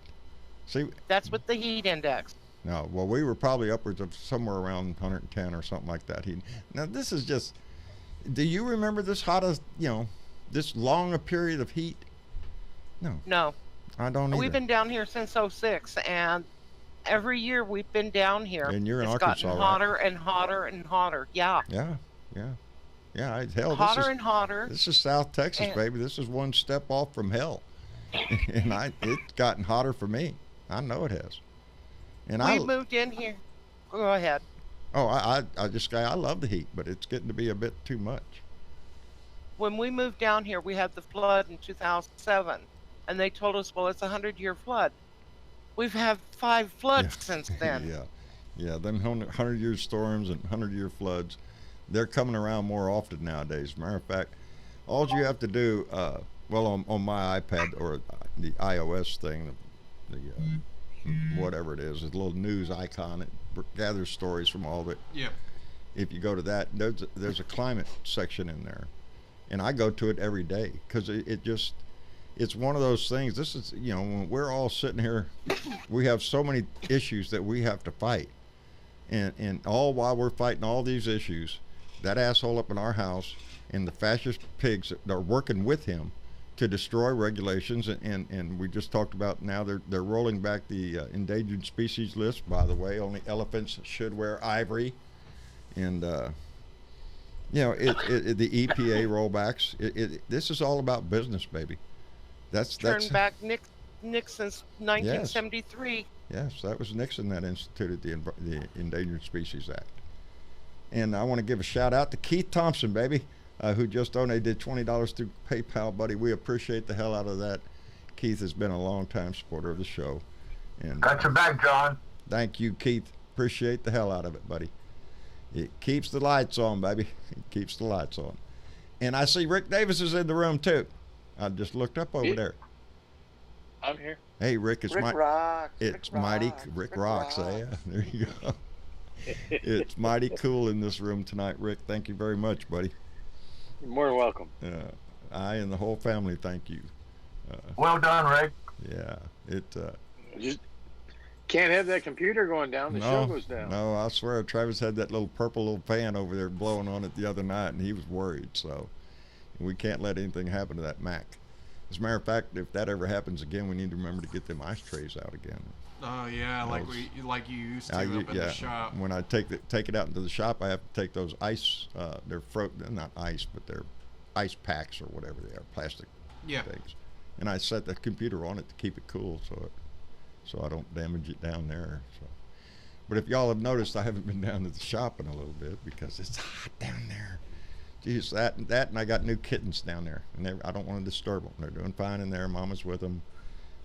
See, that's with the heat index. No, well, we were probably upwards of somewhere around 110 or something like that. Now, this is just, do you remember this hottest, this long a period of heat? No. I don't either. We've been down here since 06, and every year we've been down here. And you're in it's Arkansas, gotten right? hotter and hotter and hotter. Yeah. Hell, hotter and hotter. This is South Texas, baby. This is one step off from hell. And it's gotten hotter for me. I know it has. And we moved in here. Go ahead. Oh, I love the heat, but it's getting to be a bit too much. when we moved down here, we had the flood in 2007, and they told us, well, it's a 100-year flood. We've had 5 floods since then. Yeah, them 100-year storms and 100-year floods, they're coming around more often nowadays. Matter of fact, all you have to do, on my iPad or the iOS thing, the whatever it is, a little news icon, it gathers stories from all of it. Yeah. If you go to that, there's a climate section in there, and I go to it every day because it's one of those things. This is, when we're all sitting here, we have so many issues that we have to fight, and all while we're fighting all these issues, that asshole up in our house and the fascist pigs that are working with him to destroy regulations, and we just talked about now they're rolling back the endangered species list. By the way, only elephants should wear ivory, and the EPA rollbacks. This is all about business, baby. That's back Nixon's 1973. Yes, that was Nixon that instituted the Endangered Species Act. And I want to give a shout out to Keith Thompson, baby, who just donated $20 through PayPal, buddy. We appreciate the hell out of that. Keith has been a long-time supporter of the show. And got your back, John. Thank you, Keith. Appreciate the hell out of it, buddy. It keeps the lights on, baby. It keeps the lights on. And I see Rick Davis is in the room, too. I just looked up over there. I'm here. Hey, Rick, Rick rocks. It's mighty. Rick rocks, eh? There you go. It's mighty cool in this room tonight, Rick. Thank you very much, buddy. You're more than welcome. I and the whole family thank you. Well done, Rick. Yeah, Just can't have that computer going down. The show goes down. No, I swear, Travis had that little purple little fan over there blowing on it the other night, and he was worried. So we can't let anything happen to that Mac. As a matter of fact, if that ever happens again, we need to remember to get them ice trays out again. Oh yeah, like you used to up in the shop. When I take it out into the shop, I have to take those ice. They're not ice, but they're ice packs or whatever they are, plastic things. And I set the computer on it to keep it cool, so I don't damage it down there. So, but if y'all have noticed, I haven't been down to the shop in a little bit because it's hot down there. Geez, that, and I got new kittens down there, and I don't want to disturb them. They're doing fine in there. Mama's with them.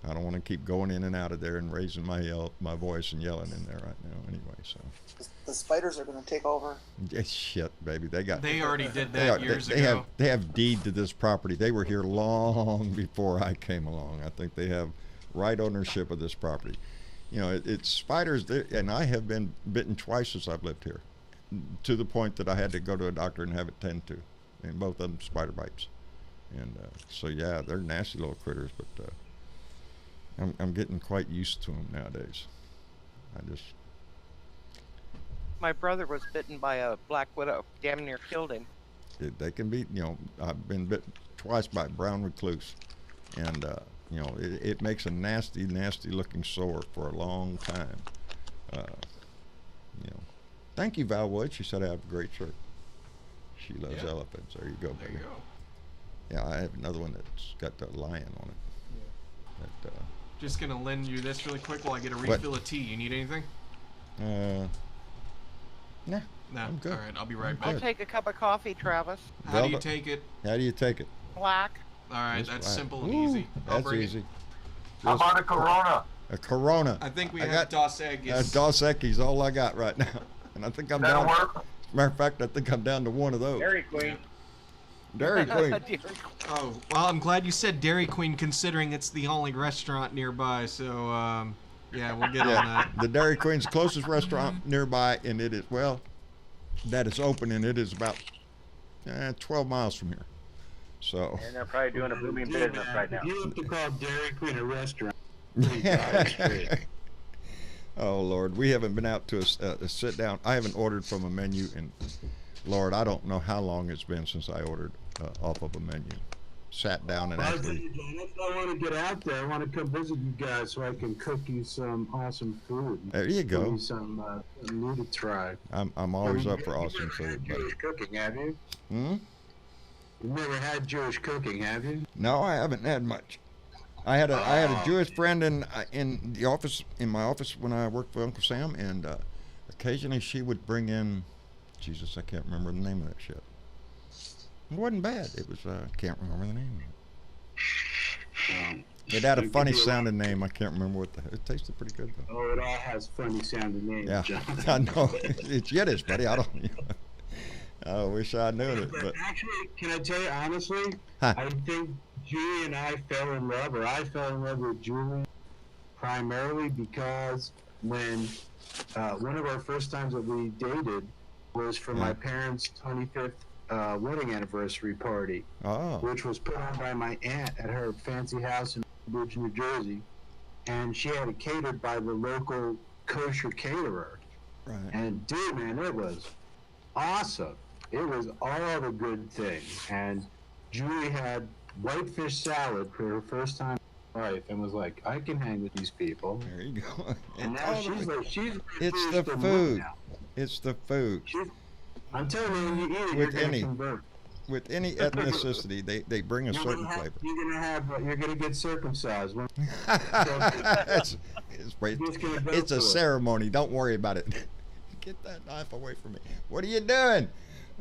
I don't want to keep going in and out of there and raising my voice and yelling in there right now. Anyway, so the spiders are going to take over. Yeah, shit, baby. They already did that years ago. They have deed to this property. They were here long before I came along. I think they have right ownership of this property. It's spiders, and I have been bitten twice since I've lived here, to the point that I had to go to a doctor and have it tended to, and both of them spider bites. And so yeah, they're nasty little critters, but I'm getting quite used to them nowadays. My brother was bitten by a black widow. Damn near killed him. They can be, I've been bitten twice by brown recluse, and it makes a nasty, nasty looking sore for a long time. Thank you, Val Wood. She said I have a great shirt. She loves elephants. There you go, baby. There you go. Yeah, I have another one that's got the lion on it. That, Just gonna lend you this really quick while I get a refill of tea. You need anything? Nah. No. I'm good. All right, I'll be right back. I'll take a cup of coffee, Travis. How do you take it? How do you take it? Black. All right, Just that's black. simple and Ooh, easy. I'll that's bring easy. it. How about a Corona? A Corona. I think we I have got- Dos Equis. Dos Equis, all I got right now. And I think I'm That'll down. work. Matter of fact, I think I'm down to one of those. Dairy Queen. Dairy Queen. Oh, well, I'm glad you said Dairy Queen, considering it's the only restaurant nearby. So, yeah, we'll get on that. The Dairy Queen's closest restaurant nearby, and it is, that is open, and it is about 12 miles from here. So. And they're probably doing a booming business right now. You have to call Dairy Queen a restaurant. Oh Lord, we haven't been out to a sit down. I haven't ordered from a menu, and Lord, I don't know how long it's been since I ordered off of a menu. Sat down and actually. I want to get out there. I want to come visit you guys so I can cook you some awesome food. There you go. Give you some new to try. I'm always up for awesome food, buddy. Jewish cooking, have you? Hmm? You've never had Jewish cooking, have you? No, I haven't had much. I had a Jewish friend in the office, in my office when I worked for Uncle Sam, and occasionally she would bring in, Jesus, I can't remember the name of that shit. It wasn't bad. It was can't remember the name. Um, It had a it could funny be sounding name. I can't remember what the. It tasted pretty good though. Oh, it all has funny sounding names, Yeah, John. I know. It's Yiddish, buddy. I don't. I wish I knew it, but Actually, can I tell you honestly? Huh. I think Julie and I fell in love, or I fell in love with Julie primarily because when one of our first times that we dated was for my parents' 25th wedding anniversary party, which was put on by my aunt at her fancy house in Bridge, New Jersey, and she had it catered by the local kosher caterer. Right. And dude, man, it was awesome. It was all the good things. And Julie had whitefish salad for her first time in her life and was like, I can hang with these people. There you go. And now she's it's the food. It's the food. I'm telling you, when you eat it, With you're any- gonna convert. With any ethnicity, they bring a certain flavor. You're gonna get circumcised. It's a ceremony. Don't worry about it. Get that knife away from me. What are you doing?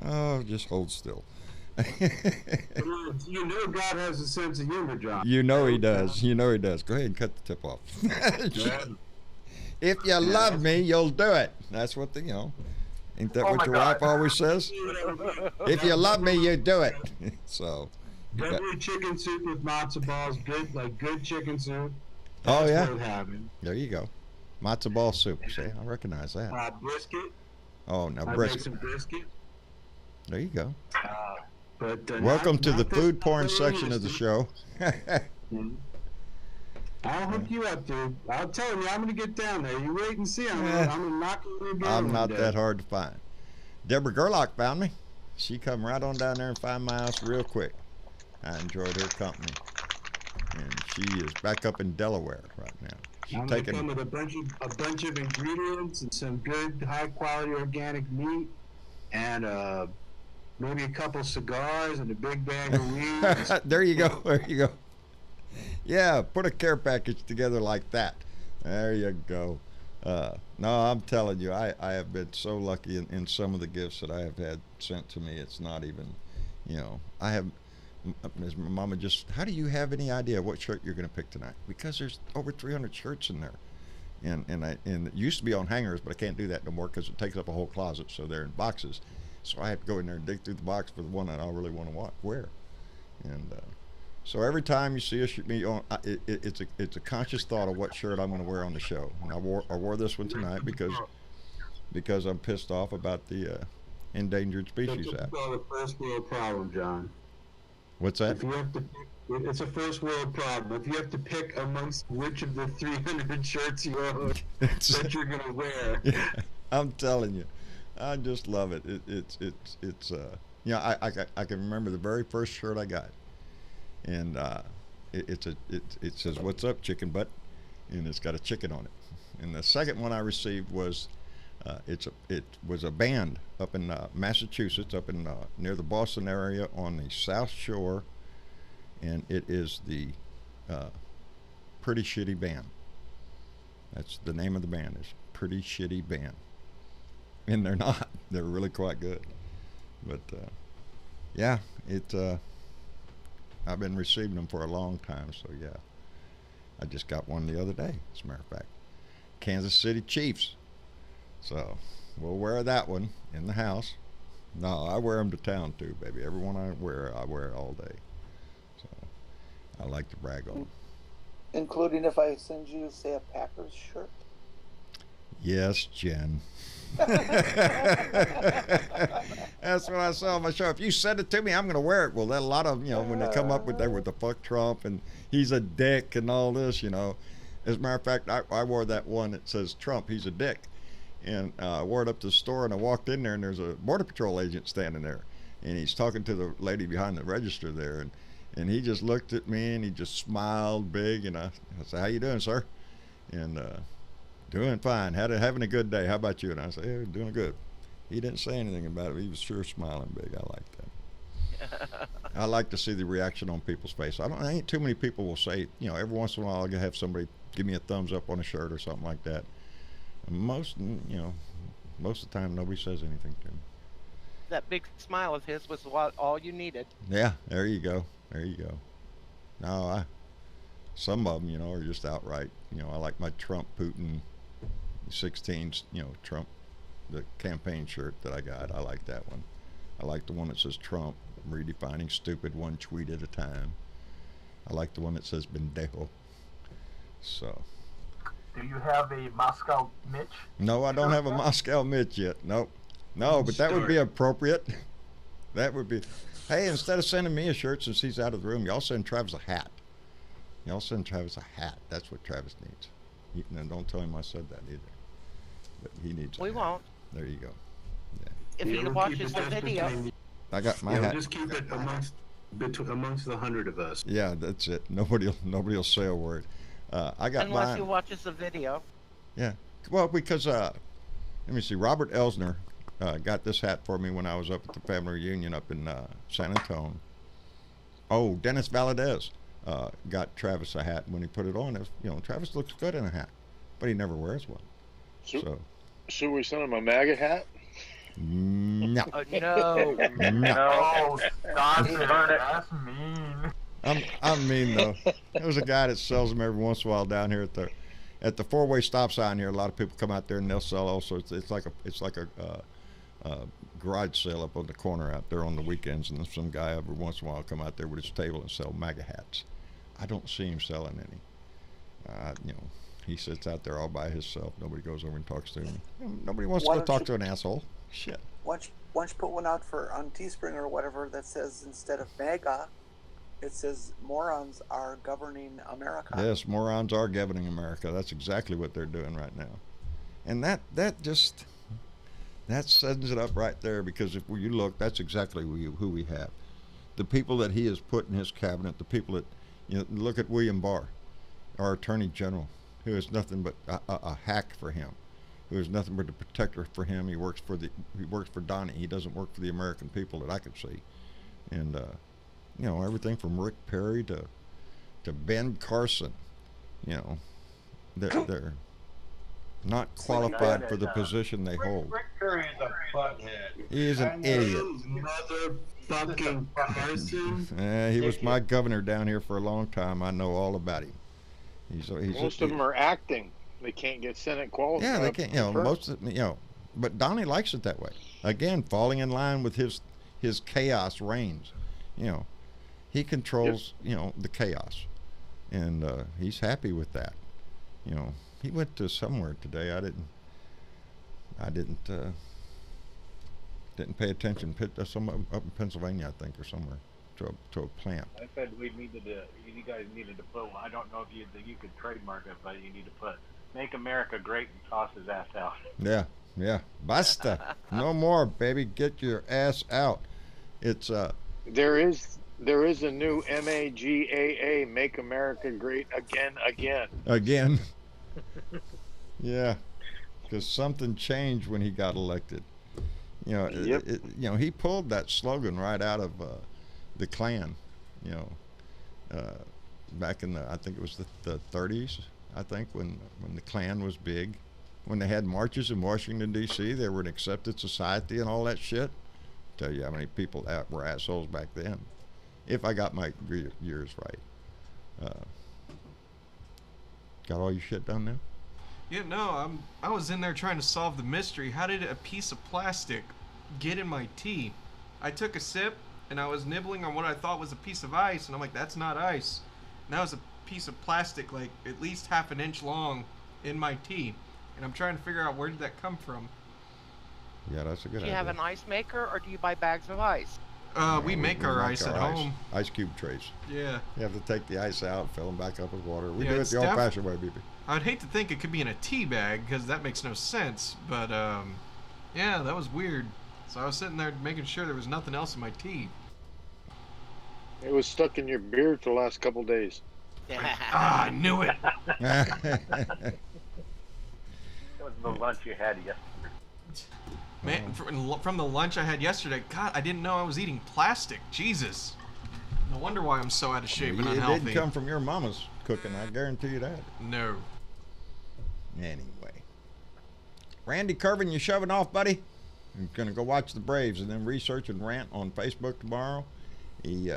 Oh, just hold still. You know God has a sense of humor, John. You know he does. You know he does. Go ahead and cut the tip off. If you love me, you'll do it. That's what the, ain't that what your wife always says? If you love me, you do it. So. Definitely chicken soup with matzo balls, good chicken soup. Oh, That's yeah. worth having. There you go. Matzo ball soup. See, I recognize that. Brisket. Oh, now I make brisket. some brisket. There you go. But Welcome to the food porn section of the show. I'll hook you up, dude. I'll tell you, I'm gonna get down there. You wait and see. I'm gonna knock you in. I'm not that hard to find. Deborah Gerlach found me. She come right on down there and find my house real quick. I enjoyed her company, and she is back up in Delaware right now. She's I'm taking. gonna come with a bunch of ingredients and some good, high quality organic meat, and maybe a couple cigars and a big bag of weed. There you go. There you go. Yeah, put a care package together like that. There you go. No, I'm telling you, I have been so lucky in some of the gifts that I have had sent to me. It's not even, I have, Ms. Mama just, how do you have any idea what shirt you're going to pick tonight? Because there's over 300 shirts in there. And it used to be on hangers, but I can't do that no more because it takes up a whole closet. So they're in boxes. So I have to go in there and dig through the box for the one that I really want to wear. And so every time you see me on, it's a conscious thought of what shirt I'm going to wear on the show. And I wore this one tonight because I'm pissed off about the Endangered Species Act. It's a first world problem, John. What's that? If you have to pick, it's a first world problem. If you have to pick amongst which of the 300 shirts you own that you're going to wear. Yeah, I'm telling you, I just love it. It's I can remember the very first shirt I got. And it says, "What's up, chicken butt?" and it's got a chicken on it. And the second one I received was it was a band up in Massachusetts, up in near the Boston area on the South Shore, and it is the Pretty Shitty Band. That's the name of the band, is Pretty Shitty Band. And they're not. They're really quite good. But yeah, I've been receiving them for a long time, so yeah. I just got one the other day, as a matter of fact. Kansas City Chiefs. So we'll wear that one in the house. No, I wear them to town too, baby. Every one I wear it all day. So I like to brag on them. Including if I send you, say, a Packers shirt? Yes, Jen. That's what I saw on my show. If you send it to me, I'm going to wear it. Well, a lot of them, when they come up with the fuck Trump and he's a dick and all this, As a matter of fact, I wore that one that says Trump, he's a dick. And I wore it up to the store, and I walked in there, and there's a Border Patrol agent standing there. And he's talking to the lady behind the register there. And he just looked at me, and he just smiled big. And I said, "How you doing, sir?" And doing fine. Having a good day. How about you? And I said, "Yeah, doing good." He didn't say anything about it. He was sure smiling big. I like that. I like to see the reaction on people's face. I ain't too many people will say, every once in a while I'll have somebody give me a thumbs up on a shirt or something like that. Most of the time nobody says anything to me. that big smile of his was all you needed. Yeah, there you go. There you go. No, some of them, are just outright. I like my Trump Putin 16s, Trump, the campaign shirt that I got. I like that one. I like the one that says Trump, redefining stupid one tweet at a time. I like the one that says Bendejo. So. Do you have a Moscow Mitch? No, I don't have a Moscow Mitch yet. Nope. No, but that would be appropriate. That would be. Hey, instead of sending me a shirt since he's out of the room, y'all send Travis a hat. Y'all send Travis a hat. That's what Travis needs. And don't tell him I said that either. But he needs. We won't. There you go. Yeah. If he watches the video. I got my hat. Just keep it amongst the 100 of us. Yeah, that's it. Nobody'll say a word. I got unless mine. he watches the video. Yeah. Well, because let me see. Robert Elsner got this hat for me when I was up at the family reunion up in San Antonio. Oh, Dennis Valadez got Travis a hat. When he put it on, Travis looks good in a hat, but he never wears one. So should we send him a MAGA hat? No. No. No, stop it. That's mean. I'm mean though. There's a guy that sells them every once in a while down here at the four-way stop sign here. A lot of people come out there and they'll sell all sorts. It's like a garage sale up on the corner out there on the weekends, and some guy every once in a while come out there with his table and sell MAGA hats. I don't see him selling any. He sits out there all by himself. Nobody goes over and talks to him. Nobody wants to go talk to an asshole. Shit. Why don't you put one out on Teespring or whatever that says, instead of MAGA, it says morons are governing America. Yes, morons are governing America. That's exactly what they're doing right now. And that sets it up right there, because if you look, that's exactly who we have. The people that he has put in his cabinet, the people that, look at William Barr, our Attorney General, who is nothing but a hack for him, who is nothing but a protector for him. He works for Donnie. He doesn't work for the American people that I could see. And everything from Rick Perry to Ben Carson, they're not qualified for the position they hold. Rick Perry is a butthead. He is an idiot. Motherfucking Carson. He was my governor down here for a long time. I know all about him. Most of them are acting. They can't get Senate qualified. Yeah, they can't. Most of but Donnie likes it that way. Again, falling in line with his chaos reigns. He controls, the chaos, and he's happy with that. He went to somewhere today. I didn't pay attention. Somewhere up in Pennsylvania, I think, or somewhere, to a plant. I said you guys needed to put. I don't know if you could trademark it, but you need to put "Make America Great" and toss his ass out. Yeah. Basta. No more, baby. Get your ass out. It's There is a new MAGAA, Make America Great Again. Yeah, because something changed when he got elected. He pulled that slogan right out of the Klan. Back in I think it was the 30s. I think when the Klan was big, when they had marches in Washington D.C., they were an accepted society and all that shit. Tell you how many people that were assholes back then. If I got my years right. Got all your shit done now? Yeah, no, I was in there trying to solve the mystery. How did a piece of plastic get in my tea? I took a sip, and I was nibbling on what I thought was a piece of ice, and I'm like, that's not ice. And that was a piece of plastic, like at least half an inch long, in my tea. And I'm trying to figure out, where did that come from? Yeah, that's a good idea. Do you have an ice maker, or do you buy bags of ice? We make our ice at home. Ice cube trays. Yeah. You have to take the ice out, fill them back up with water. We do it it's the old-fashioned way, BB. I'd hate to think it could be in a tea bag, because that makes no sense. But, yeah, that was weird. So I was sitting there making sure there was nothing else in my tea. It was stuck in your beard for the last couple days. I knew it. That was the lunch you had yesterday. Man, from the lunch I had yesterday, God, I didn't know I was eating plastic. Jesus. No wonder why I'm so out of shape and unhealthy. It didn't come from your mama's cooking, I guarantee you that. No. Anyway. Randy Curvin, you shoving off, buddy? I'm going to go watch the Braves and then research and rant on Facebook tomorrow. He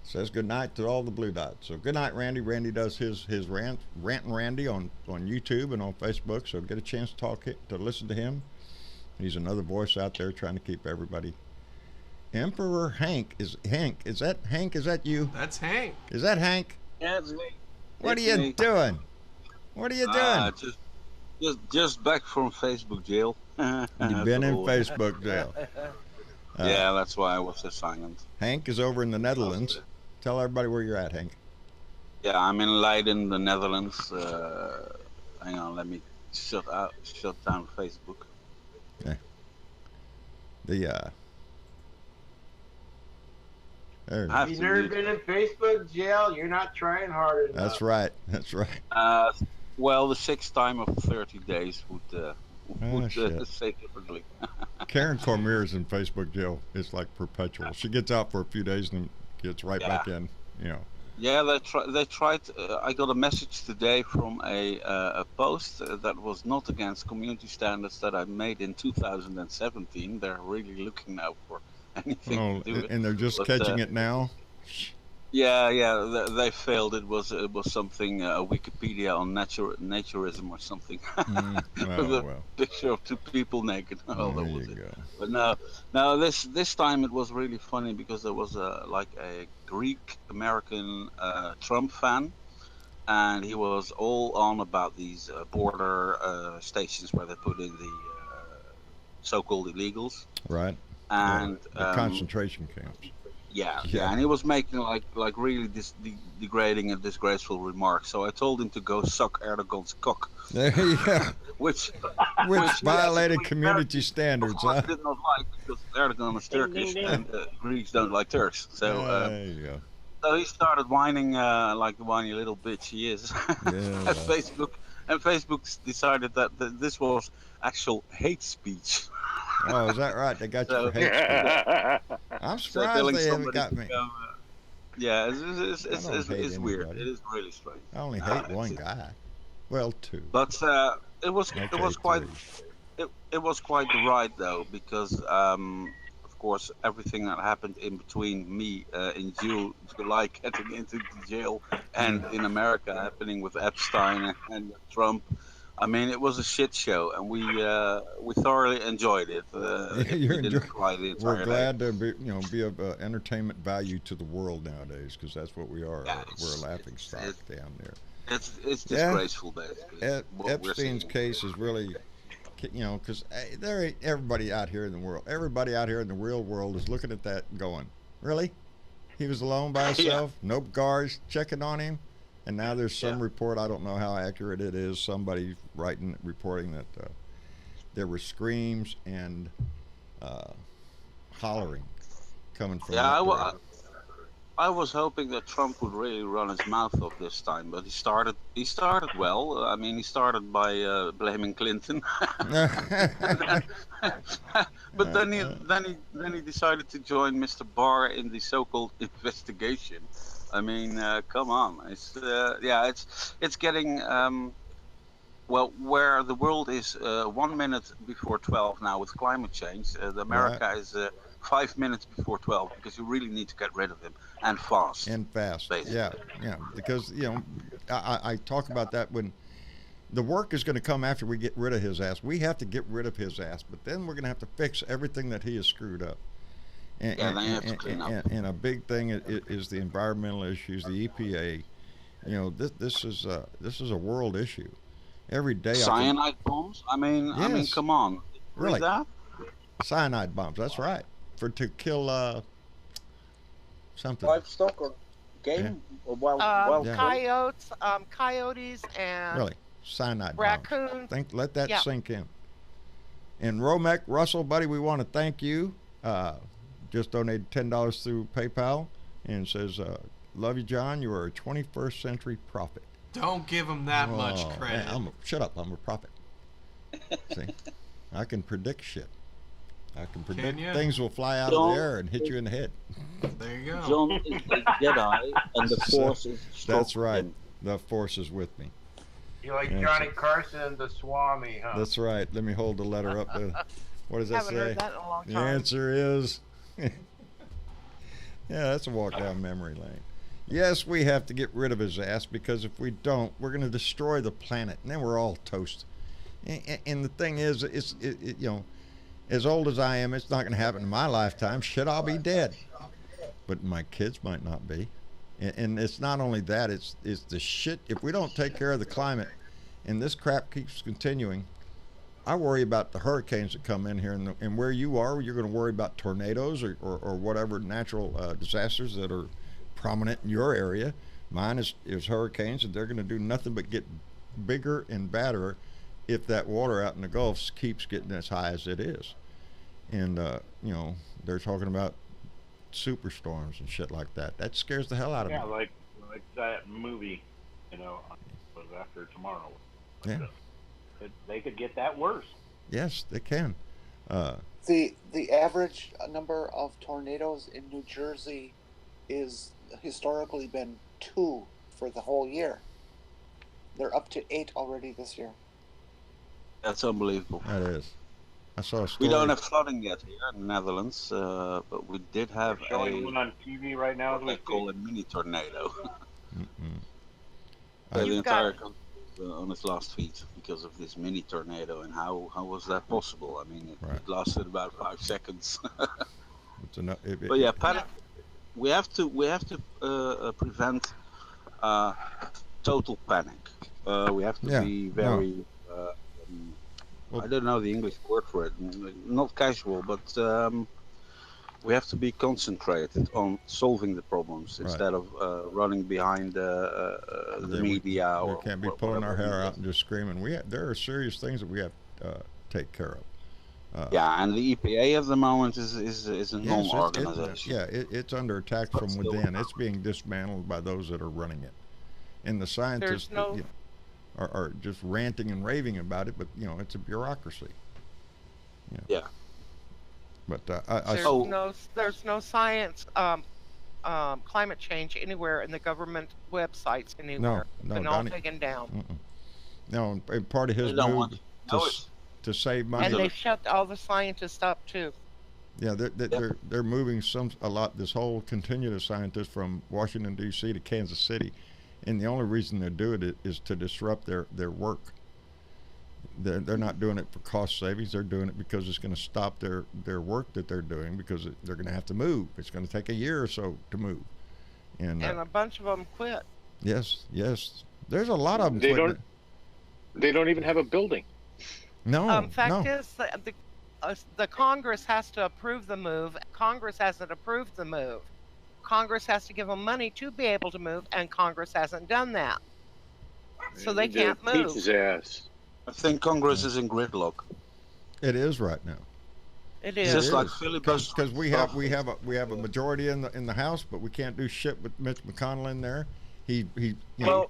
says good night to all the blue dots. So good night, Randy. Randy does his rant and Randy on YouTube and on Facebook. So get a chance to listen to him. He's another voice out there trying to keep everybody. Emperor Hank is Hank. Is that Hank? Is that you? That's Hank. Is that Hank? Yeah, it's me. What are you doing? What are you doing? Just back from Facebook jail. You've been in Facebook jail. Yeah, that's why I was assigned. Hank is over in the Netherlands. Tell everybody where you're at, Hank. Yeah, I'm in Leiden, the Netherlands. Hang on, let me shut down Facebook. Okay. You've never been in Facebook jail? You're not trying hard enough. That's right. That's right. Well, the 6th time of 30 days would say differently. Karen Cormier is in Facebook jail. It's like perpetual. She gets out for a few days and gets right back in. You know. Yeah, they tried. I got a message today from a post that was not against community standards that I made in 2017. They're really looking now for anything to do with it. And they're just catching it now. Yeah, they failed. It was something Wikipedia on naturism or something. With a picture of 2 people naked. Oh, that was it. But no, this time it was really funny because there was a Greek American Trump fan, and he was all on about these border stations where they put in the so-called illegals. Right. And the concentration camps. Yeah, and he was making like really degrading and disgraceful remarks. So I told him to go suck Erdogan's cock. There you go. which violated community standards. I did not like because Erdogan is Turkish and Greeks don't like Turks. So there you go. So he started whining like the whiny little bitch he is at Facebook, and Facebook decided that this was actual hate speech. Oh, is that right? They got you for hate speech. I'm surprised they haven't got me. Yeah, it's weird. It is really strange. I only hate one guy. Well, 2. But it was quite the ride though, because of course everything that happened in between me in July getting into the jail and in America happening with Epstein and Trump. I mean, it was a shit show, and we thoroughly enjoyed it. We're glad to be of entertainment value to the world nowadays, because that's what we are. We're a laughing stock down there. It's disgraceful, basically. Epstein's case is really, because there ain't everybody out here in the world. Everybody out here in the real world is looking at that, going, "Really? He was alone by himself, no guards checking on him." And now there's some report, I don't know how accurate it is, somebody reporting that there were screams and hollering coming from I was hoping that Trump would really run his mouth off this time, but he started well. I mean, he started by blaming Clinton. But then he decided to join Mr. Barr in the so-called investigation. I mean, come on! It's getting where the world is 1 minute before 12 now with climate change. America is 5 minutes before 12 because you really need to get rid of him and fast. Basically. Yeah, because I talk about that when the work is going to come after we get rid of his ass. We have to get rid of his ass, but then we're going to have to fix everything that he has screwed up. And a big thing is the environmental issues, the EPA. This is a world issue. Every day. Cyanide bombs. I mean, come on. Really? That? Cyanide bombs. That's right. To kill something. Livestock or game or wild coyotes and really cyanide raccoons. bombs. Let that sink in. And Romek Russell, buddy, we want to thank you. Just donated $10 through PayPal and says, "Love you, John. You are a 21st century prophet." Don't give him that much credit. Man, shut up. I'm a prophet. See, I can predict shit. I can predict things will fly out of the air and hit you in the head. There you go. John is a Jedi, and the Force is strong. That's right. The Force is with me. You're like Johnny Carson and the Swami, huh? That's right. Let me hold the letter up. What does that Haven't say? heard that in a long The time. answer is, yeah, that's a walk down memory lane. Yes, we have to get rid of his ass because if we don't, we're going to destroy the planet, and then we're all toast. And the thing is, you know, as old as I am, it's not going to happen in my lifetime. Shit, I'll be dead, but my kids might not be. And it's not only that; it's the shit. If we don't take care of the climate, and this crap keeps continuing, I worry about the hurricanes that come in here, and where you are, you're going to worry about tornadoes or whatever natural disasters that are prominent in your area. Mine is hurricanes, and they're going to do nothing but get bigger and badder if that water out in the Gulf keeps getting as high as it is. And you know, they're talking about superstorms and shit like that. That scares the hell out of me. Yeah, like that movie, you know, was After Tomorrow. Yeah. They could get that worse. Yes, they can. The average number of tornadoes in New Jersey is historically been 2 for the whole year. They're up to 8 already this year. That's unbelievable. That is. I saw a story. We don't have flooding yet here in the Netherlands, but we did have They're showing one on TV right now. what they call a mini tornado. The entire country on its last feet because of this mini tornado, and how was that possible? I mean, it lasted about 5 seconds. But yeah, panic. We have to prevent total panic. We have to be very. I don't know the English word for it. Not casual, but we have to be concentrated on solving the problems instead of running behind the media. We can't be pulling our hair out and just screaming. There are serious things that we have to take care of. Yeah, and the EPA at the moment is a non-organization. It's under attack from within. It's being dismantled by those that are running it, and the scientists are just ranting and raving about it. But you know, it's a bureaucracy. Yeah. But there's no science, climate change anywhere in the government websites anywhere. No, been all taken down. No, and part of his move to save money. And they shut all the scientists up too. Yeah, they're moving a lot. This whole contingent of scientists from Washington D.C. to Kansas City, and the only reason they're doing it is to disrupt their work. They're not doing it for cost savings. They're doing it because it's going to stop their work that they're doing because they're going to have to move. It's going to take a year or so to move, and a bunch of them quit. Yes, there's a lot of them. They don't even have a building. No. Fact is, the Congress has to approve the move. Congress hasn't approved the move. Congress has to give them money to be able to move, and Congress hasn't done that. So they can't move. Beats his ass. I think Congress is in gridlock. It is right now. It is. Just like filibuster. Because we have a majority in the House, but we can't do shit with Mitch McConnell in there. He's fall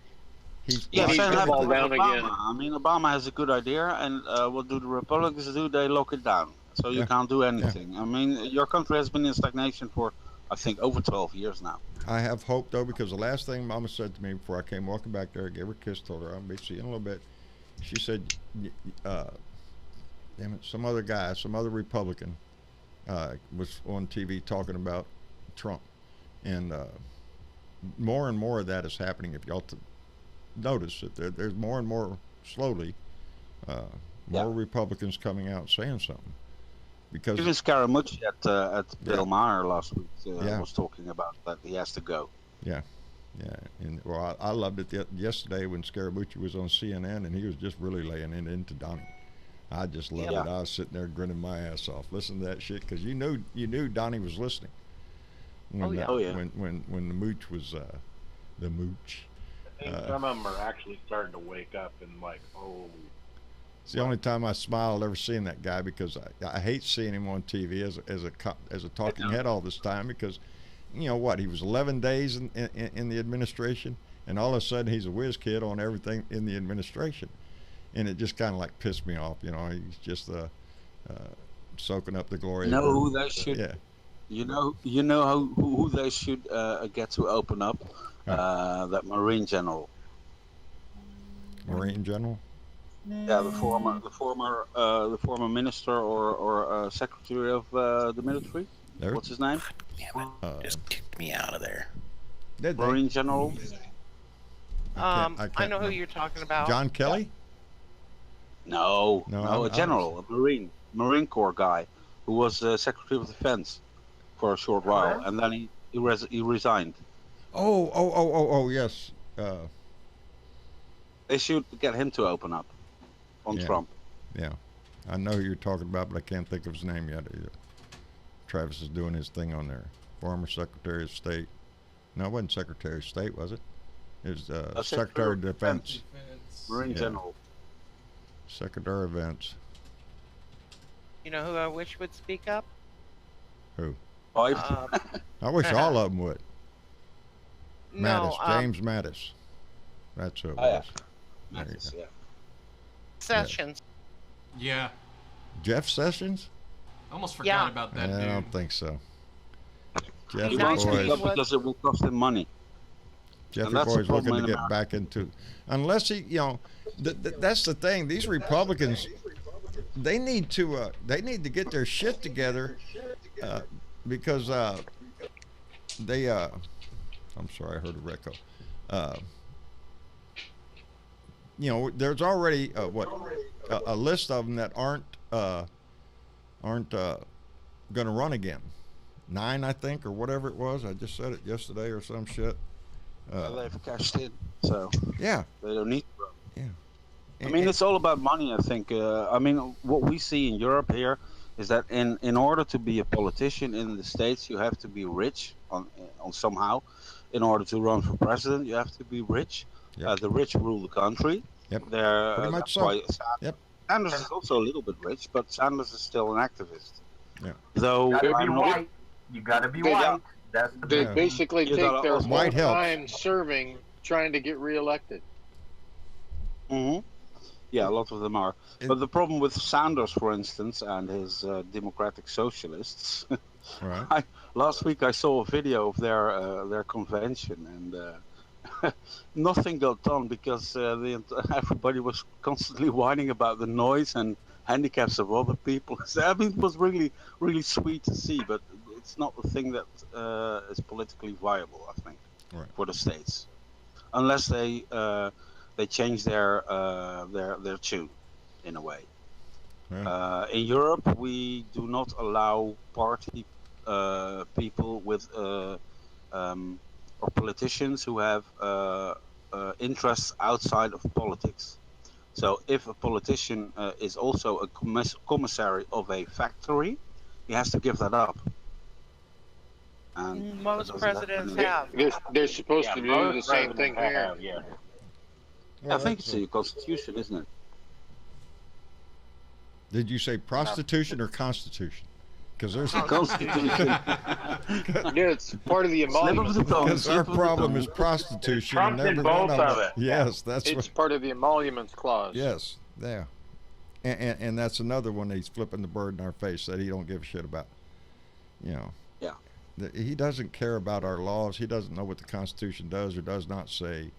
down again. I mean, Obama has a good idea, and what do the Republicans do? They lock it down, so you can't do anything. I mean, your country has been in stagnation for, I think, over 12 years now. I have hope though, because the last thing Mama said to me before I came walking back there, I gave her a kiss, told her I'll be seeing in a little bit. She said, damn it, some other guy, some other Republican was on TV talking about Trump. And more and more of that is happening. If y'all notice that there's more and more slowly more Republicans coming out saying something. Because even Scaramucci at Bill Maher last week was talking about that he has to go. Yeah. And well, I loved it yesterday when Scaramucci was on CNN and he was just really laying it into Donnie. I just loved it. I was sitting there grinning my ass off, listening to that shit because you knew Donnie was listening. When, when the mooch was the mooch. I think some of them are actually starting to wake up and it's the only time I smiled ever seeing that guy, because I hate seeing him on TV as a talking head all this time, because you know what, he was 11 days in the administration, and all of a sudden he's a whiz kid on everything in the administration, and it just kind of like pissed me off. You know, he's just soaking up the glory. You know who they should? Yeah. You know who they should get to open up? That Marine General. Marine General? Yeah, the former minister or secretary of the military. There. What's his name? Damn it! Just kicked me out of there. Did they? Marine general. I know who remember. you're talking about. John Kelly? No, No, a general, a Marine Corps guy, who was Secretary of Defense for a short while, and then he resigned. Oh, yes. They should get him to open up on Yeah. Trump. Yeah. I know who you're talking about, but I can't think of his name yet either. Travis is doing his thing on there. Former Secretary of State. No, it wasn't Secretary of State, was it? It was Secretary of Defense. Marine general. Secretary of Defense. You know who I wish would speak up? Who? Five. I wish all of them would. No, Mattis, James Mattis. That's who it Oh, yeah. was. There you Mattis, go. yeah. Sessions. Yeah. Jeff Sessions? Almost forgot Yeah. about that I dude. don't think so. Jeffrey He Nice wants to to Boy's, speak up because it will cost him money. Jeffrey that's the Boy's looking problem to in get back into, unless he, that's the thing. These Republicans, they need to get their shit together, because they, I'm sorry, I heard a echo. There's already a list of them that aren't going to run again. 9, I think, or whatever it was. I just said it yesterday or some shit. They've cashed in, so Yeah. they don't need to run. Yeah. I mean, it's all about money, I think. I mean, what we see in Europe here is that in order to be a politician in the States, you have to be rich on somehow. In order to run for president, you have to be rich. Yep. The rich rule the country. Yep. They're, Pretty much that's so. why Yep. Sanders is also a little bit rich, but Sanders is still an activist. Yeah. Though Gotta be I'm not- white. You gotta be They white. got- That's the They Yeah. basically You take gotta their also- whole White helps. time serving, trying to get reelected. Mhm. Yeah, a lot of them are. But the problem with Sanders, for instance, and his democratic socialists. Right. Last week I saw a video of their convention, and nothing got done because everybody was constantly whining about the noise and handicaps of other people. So, I mean, it was really, really sweet to see, but it's not the thing that is politically viable, I think, Right. for the states, unless they change their tune, in a way. Yeah. In Europe, we do not allow party people with or politicians who have interests outside of politics. So if a politician is also a commissary of a factory, he has to give that up. And Most that doesn't presidents happen. have. They're supposed Yeah, to do most the same thing presidents here. have, yeah. I think it's in the Constitution, isn't it? Did you say prostitution or constitution? Because there's Constitution. Yeah, it's part of the Slip of emolument. the tongue. because our slip of the problem tongue. is prostitution. Trump and did every one both of it. Yes, that's It's what. part of the emoluments clause. Yes, yeah, and that's another one that he's flipping the bird in our face that he don't give a shit about. Yeah. He doesn't care about our laws. He doesn't know what the Constitution does or does not say.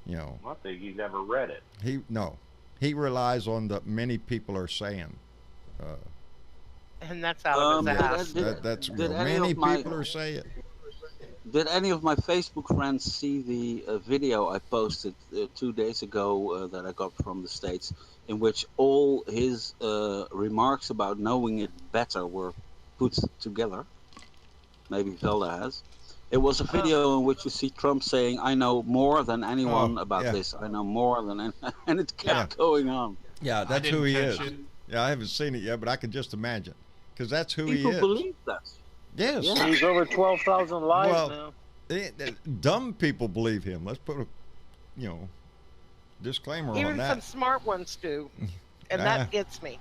I don't think he's ever read it. He relies on the many people are saying. And that's out of his ass. That's did any many of my- people are saying. Did any of my Facebook friends see the video I posted 2 days ago that I got from the States, in which all his remarks about knowing it better were put together? Maybe Velda has. It was a video in which you see Trump saying, "I know more than anyone about yeah. this. I know more than," and it kept Yeah. going on. Yeah, I that's didn't who he catch is. it. Yeah, I haven't seen it yet, but I can just imagine, because that's who People he is. believe that. Yes. Yeah. He's over 12,000 lives Well, now. Dumb people believe him. Let's put a, disclaimer on Even that. some smart ones do. And Ah. that gets me.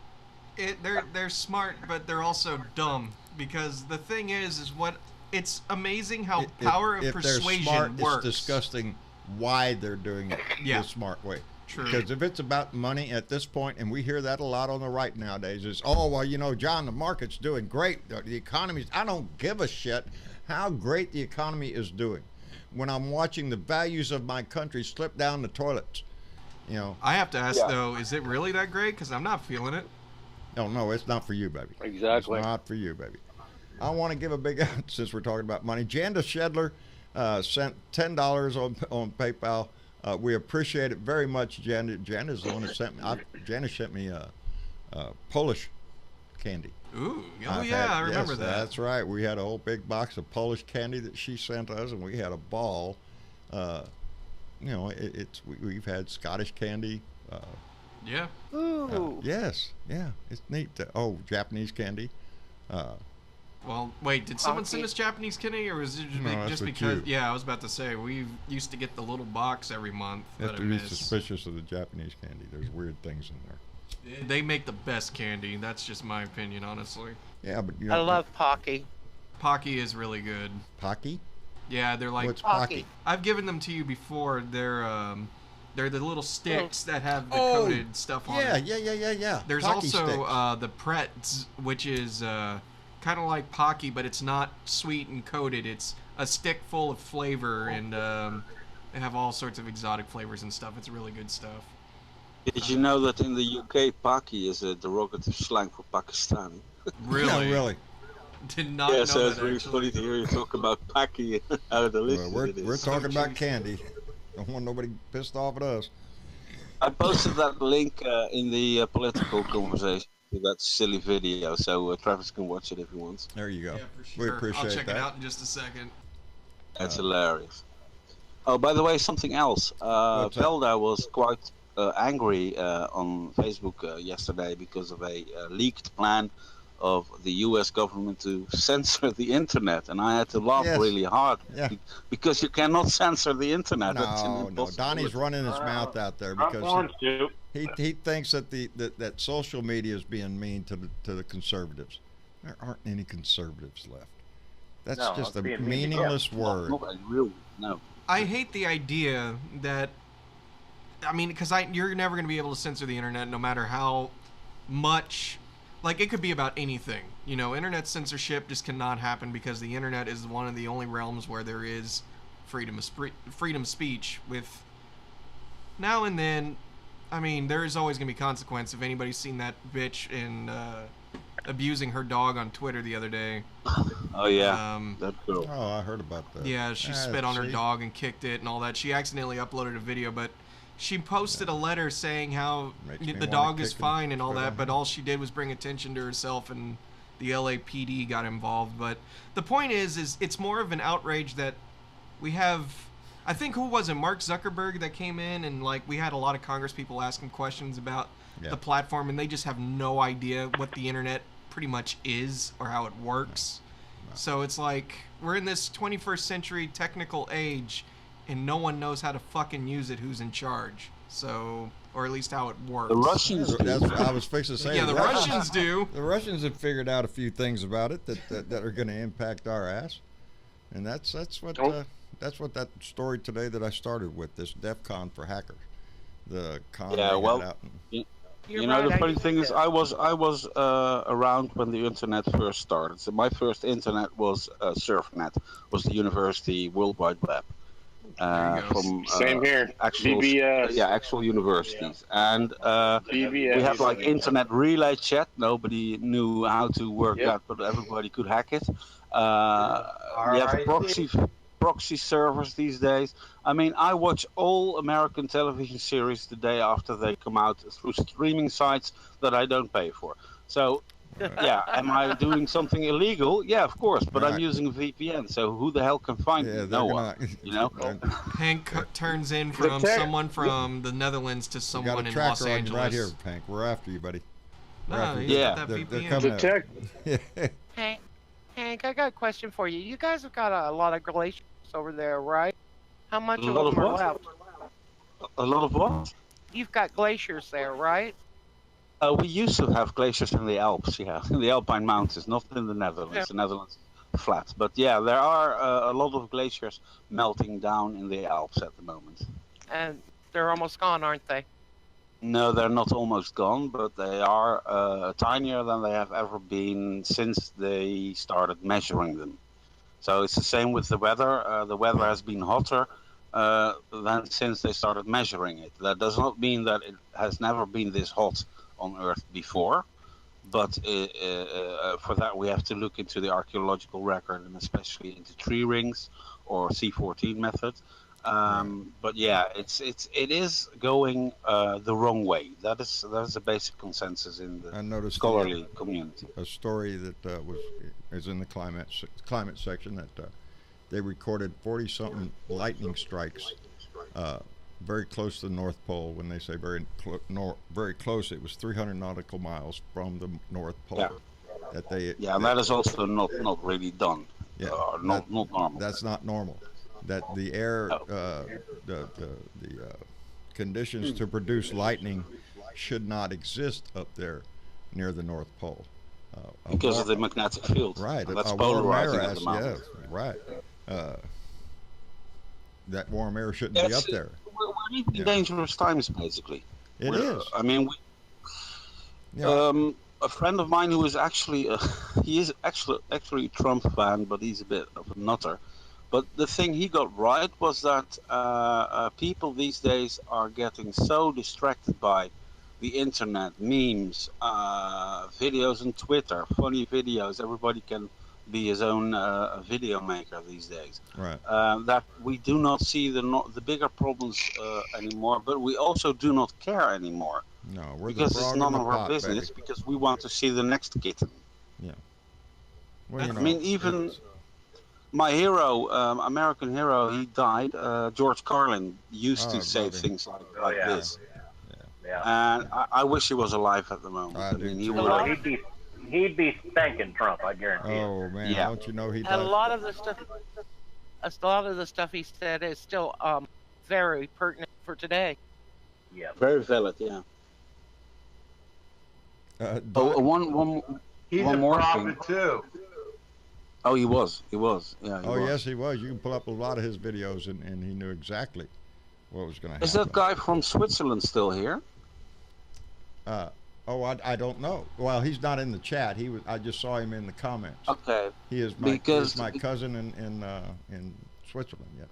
They're smart, but they're also dumb, because the thing is what it's amazing how power of if persuasion they're smart, works. It's disgusting why they're doing it Yeah. the smart way. True. Because if it's about money at this point, and we hear that a lot on the right nowadays, is, oh, well, John, the market's doing great. The economy's, I don't give a shit how great the economy is doing when I'm watching the values of my country slip down the toilets. You know. I have to ask though, is it really that great? Because I'm not feeling it. No, it's not for you, baby. Exactly. It's not for you, baby. I want to give a big since we're talking about money. Janda Shedler sent $10 on PayPal. We appreciate it very much, Janda. Janda's the one that sent me. Janda sent me Polish candy. Ooh, I remember that. That's right. We had a whole big box of Polish candy that she sent us, and we had a ball. We've had Scottish candy. Yeah. Ooh. Yes. Yeah. It's neat. Japanese candy. Well, wait. Did someone send us Japanese candy, or was it just because? Yeah, I was about to say we used to get the little box every month. You have to be suspicious of the Japanese candy. There's weird things in there. They make the best candy. That's just my opinion, honestly. Yeah, but I love Pocky. Pocky is really good. Pocky? Yeah, they're like What's Pocky? I've given them to you before. They're the little sticks that have the coated stuff on it. Yeah. There's Pocky also the Pretz, which is kind of like Pocky, but it's not sweet and coated. It's a stick full of flavor, and they have all sorts of exotic flavors and stuff. It's really good stuff. Did you know that in the UK, Paki is a derogative slang for Pakistani? Really? Yeah, really. Did not know Yeah, so that, it's really actually. funny to hear you talk about Paki, how delicious it is. We're talking about candy. Don't want nobody pissed off at us. I posted that link in the political conversation to that silly video, so Travis can watch it if he wants. There you go. Yeah, for sure. We appreciate I'll check that. it out in just a second. That's hilarious. Oh, by the way, something else. Velda was quite angry on Facebook yesterday because of a leaked plan of the U.S. government to censor the internet, and I had to laugh really hard because you cannot censor the internet. No, Donnie's running his mouth out there because he thinks that that social media is being mean to the conservatives. There aren't any conservatives left. That's just a meaningless word. No. I hate the idea that, I mean, because you're never going to be able to censor the internet no matter how much, like, it could be about anything. You know, internet censorship just cannot happen because the internet is one of the only realms where there is freedom of speech. With now and then, I mean, there is always going to be consequence. If anybody's seen that bitch in abusing her dog on Twitter the other day. Oh yeah, that's cool. Oh, I heard about that. Yeah, she spit on her dog and kicked it and all that. She accidentally uploaded a video, but she posted a letter saying how the dog is fine and all that, but all she did was bring attention to herself, and the LAPD got involved. But the point is it's more of an outrage that we have. I think, who was it, Mark Zuckerberg, that came in, and like we had a lot of Congress people asking questions about the platform, and they just have no idea what the internet pretty much is or how it works. So it's like we're in this 21st century technical age, and no one knows how to fucking use it who's in charge. So, or at least how it works. The Russians do. That's what I was fixing to say. Yeah, the Russians do. The Russians have figured out a few things about it that are going to impact our ass, and that's what that story today that I started with, this DEF CON for hackers. The con out. You know, the funny thing is, I was around when the internet first started. So my first internet was SurfNet, was the University World Wide Web. From Same here. Actual, BBS. Yeah, actual universities. And BBS. we had like internet relay chat. Nobody knew how to work that, but everybody could hack it. We have proxy servers these days. I mean, I watch all American television series the day after they come out through streaming sites that I don't pay for. So, yeah, am I doing something illegal? Yeah, of course, but I'm using a VPN, so who the hell can find me? No one, you know? Hank turns in from someone from the Netherlands to someone in Los Angeles. Right here, Hank. We're after you, buddy. They're coming Hank, I got a question for you. You guys have got a lot of glaciers over there, right? How much of them are left? A lot of what? You've got glaciers there, right? We used to have glaciers in the Alps, in the Alpine Mountains, not in the Netherlands. Yeah. The Netherlands is flat. But yeah, there are a lot of glaciers melting down in the Alps at the moment. And they're almost gone, aren't they? No, they're not almost gone, but they are tinier than they have ever been since they started measuring them. So it's the same with the weather. The weather has been hotter than since they started measuring it. That does not mean that it has never been this hot on Earth before, but for that we have to look into the archaeological record and especially into tree rings or C14 method. But yeah, it is going the wrong way. That is a basic consensus in the scholarly community. A story that is in the climate section that they recorded 40-something lightning strikes very close to the North Pole. When they say very close, it was 300 nautical miles from the North Pole. Yeah. That is also not really done. Yeah, not normal. That's not normal. That the air, the conditions to produce lightning should not exist up there near the North Pole. Because of the magnetic field. Right. That's polarizing at the moment. Yes, right. That warm air shouldn't be up there. We're living in dangerous times, basically. It is. I mean, a friend of mine who is actually, he is actually a Trump fan, but he's a bit of a nutter. But the thing he got right was that people these days are getting so distracted by the internet, memes, videos on Twitter, funny videos. Everybody can be his own video maker these days. Right. That we do not see the bigger problems anymore, but we also do not care anymore. No, we're because the it's frog none in the of our pot, business. baby. Because we want to see the next kitten. Yeah. Well, I mean, even my hero, American hero, he died. George Carlin used to say things like this. Yeah. And I wish he was alive at the moment. I mean, he would. He'd be spanking Trump, I guarantee. Oh man, don't you know he died? A lot of the stuff he said is still very pertinent for today. Yeah. Very valid. Yeah. One He's one a more prophet thing. too. Oh, he was. Yeah. Yes, he was. You can pull up a lot of his videos, and he knew exactly what was going to happen. Is that guy from Switzerland still here? I don't know. Well, he's not in the chat. He was. I just saw him in the comments. Okay. He is my cousin in Switzerland. Yes.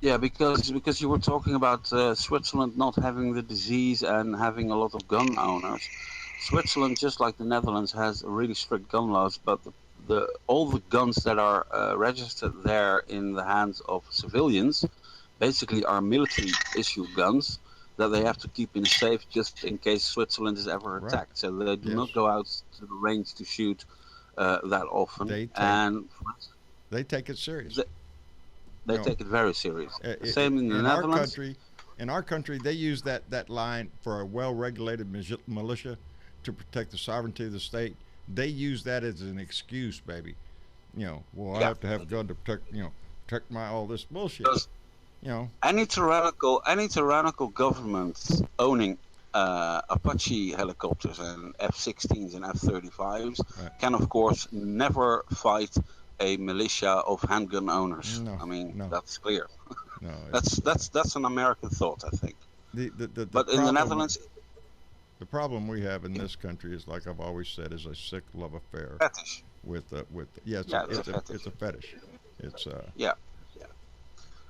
Yeah, because you were talking about Switzerland not having the disease and having a lot of gun owners. Switzerland, just like the Netherlands, has really strict gun laws, but all the guns that are registered there in the hands of civilians basically are military issue guns that they have to keep in a safe just in case Switzerland is ever attacked. Right. So they do not go out to the range to shoot that often. They take it serious. They take it very serious. Same in the Netherlands. In our country, they use that line for a well-regulated militia to protect the sovereignty of the state. They use that as an excuse, baby. I have to have a gun to protect my all this bullshit. Any tyrannical government owning Apache helicopters and F-16s and F-35s can, of course, never fight a militia of handgun owners. That's clear. No, that's an American thought, I think. But in the Netherlands, the problem we have in this country is, like I've always said, is a sick love affair. Fetish. It's a fetish. It's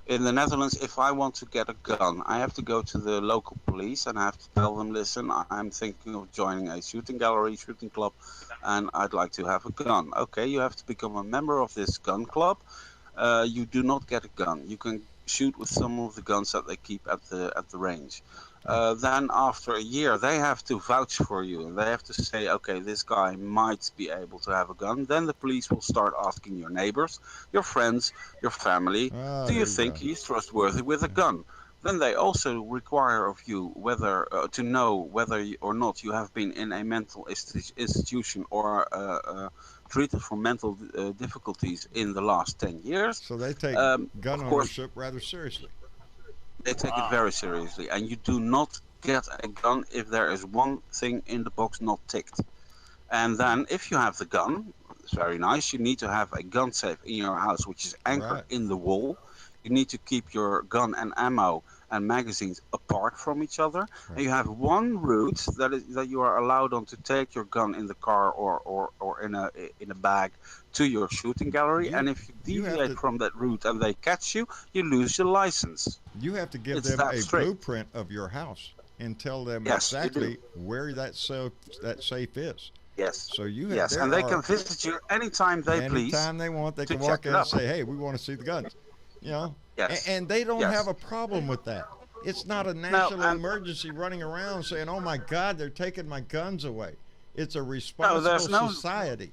In the Netherlands, if I want to get a gun, I have to go to the local police and I have to tell them, listen, I'm thinking of joining a shooting gallery, shooting club, and I'd like to have a gun. Okay, you have to become a member of this gun club. You do not get a gun. You can shoot with some of the guns that they keep at the range. Then after a year, they have to vouch for you. They have to say, okay, this guy might be able to have a gun. Then the police will start asking your neighbors, your friends, your family, do you think he's trustworthy with a gun? Then they also require of you whether to know whether or not you have been in a mental institution or treated for mental difficulties in the last 10 years. So they take gun ownership rather seriously. They take it very seriously, and you do not get a gun if there is one thing in the box not ticked. And then, if you have the gun, it's very nice. You need to have a gun safe in your house, which is anchored in the wall, you need to keep your gun and ammo and magazines apart from each other. Right. And you have one route that you are allowed on to take your gun in the car or in a bag to your shooting gallery. And if you deviate from that route and they catch you, you lose your license. You have to give It's them that a strict. blueprint of your house and tell them Yes, you exactly where that safe is. Yes. So you have, Yes, and they can visit you anytime they please. Anytime they want, they to can walk check in it and up. say, "Hey, we want to see the guns." You know. Yes. And they don't Yes. have a problem with that. It's not a national emergency running around saying, "Oh my God, they're taking my guns away." It's a responsible society.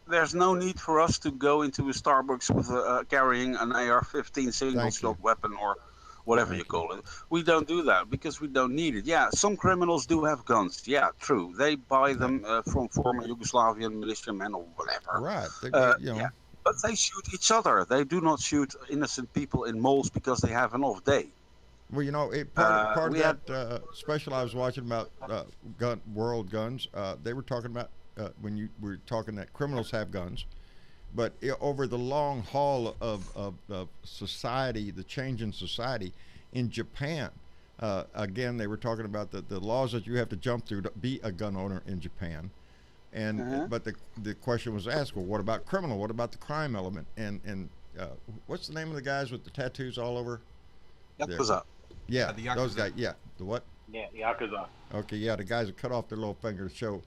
There's no need for us to go into a Starbucks with carrying an AR-15 single-shot weapon or whatever you call it. We don't do that because we don't need it. Yeah, some criminals do have guns. Yeah, true. They buy them from former Yugoslavian militiamen or whatever. Right. Yeah. But they shoot each other. They do not shoot innocent people in malls because they have an off day. Well, you know, part of that special I was watching about world guns, they were talking about when you were talking that criminals have guns, but over the long haul of society, the change in society, in Japan, again, they were talking about the laws that you have to jump through to be a gun owner in Japan. And but the question was asked, well, what about criminal? What about the crime element? And what's the name of the guys with the tattoos all over? Yakuza. Yeah, the Yakuza. those guys. Yeah, the what? Yeah, Yakuza. Okay, yeah, the guys that cut off their little finger to show